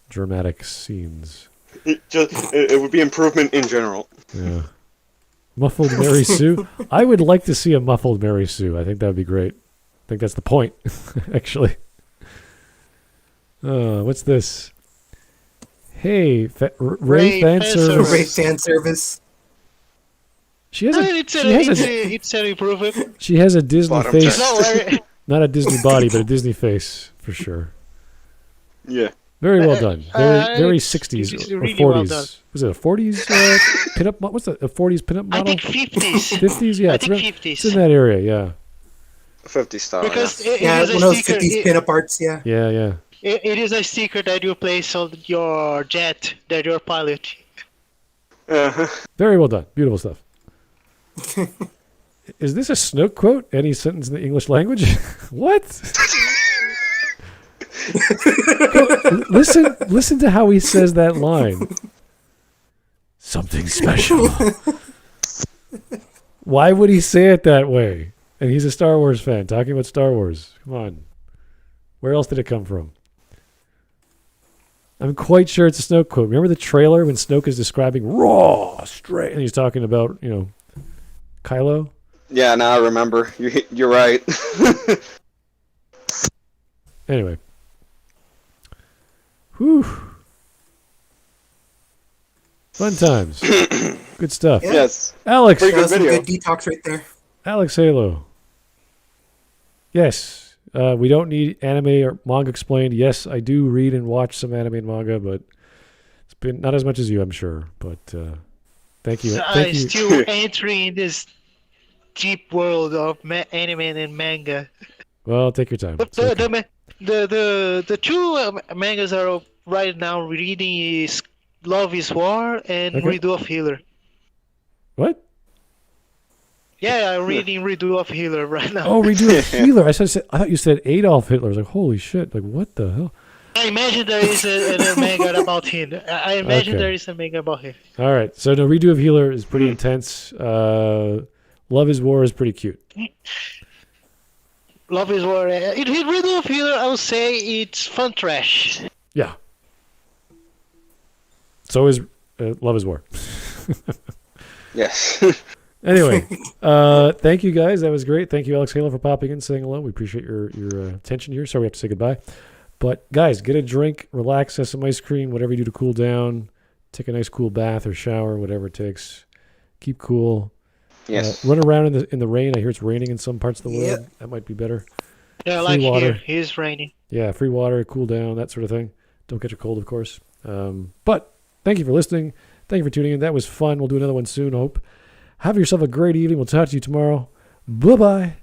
Dramatic scenes. It would be improvement in general. Yeah. Muffled Mary Sue. I would like to see a muffled Mary Sue. I think that would be great. I think that's the point, actually. What's this? Hey, Ray fan service. Ray fan service. She has it's an improvement. She has a Disney face. No, Not a Disney body, but a Disney face for sure. Yeah. Very well done. Very 60s it's or really 40s. well done. Was it a 40s pinup? What's that? A 40s pinup model? I think 50s. 50s, yeah. I think 50s. It's in that area, yeah. 50 style. Because it Yeah, is one a of those sticker. 50s pinup arts, yeah. Yeah, yeah. It is a sticker that you place on your jet that you're piloting. Very well done. Beautiful stuff. Is this a Snoke quote? Any sentence in the English language? What? Listen to how he says that line. Something special. Why would he say it that way? And he's a Star Wars fan, talking about Star Wars. Come on. Where else did it come from? I'm quite sure it's a Snoke quote. Remember the trailer when Snoke is describing raw, straight, and he's talking about, Kylo? Yeah, now I remember. You're right. Anyway. Whew. Fun times. Good stuff. Yeah. Yes. Alex. Pretty good Some video. good detox right there. Alex Halo. Yes. We don't need anime or manga explained. Yes, I do read and watch some anime and manga, but it's been not as much as you, I'm sure. But thank you. I'm still entering this deep world of anime and manga. Well, take your time. But the two mangas are right now reading is Love is War and Redo of Healer. What? Yeah, I'm reading Redo of Healer right now. Oh, Redo of Healer. I thought you said Adolf Hitler. I was like, holy shit! Like, what the hell? I imagine there is a manga about him. I imagine there is a manga about him. All right. So no, Redo of Healer is pretty intense. Love is War is pretty cute. Love is War. In Redo of Healer, I would say it's fun trash. Yeah. So is Love is War. Yes. Anyway, thank you guys. That was great. Thank you, Alex Halo, for popping in, saying hello. We appreciate your attention here. Sorry we have to say goodbye. But guys, get a drink, relax, have some ice cream, whatever you do to cool down. Take a nice cool bath or shower, whatever it takes. Keep cool. Yes. Run around in the rain. I hear it's raining in some parts of the world. Yeah. That might be better. Yeah, Free like water. here. It's raining. Yeah, free water, cool down, that sort of thing. Don't catch a cold, of course. But thank you for listening. Thank you for tuning in. That was fun. We'll do another one soon, I hope. Have yourself a great evening. We'll talk to you tomorrow. Bye-bye.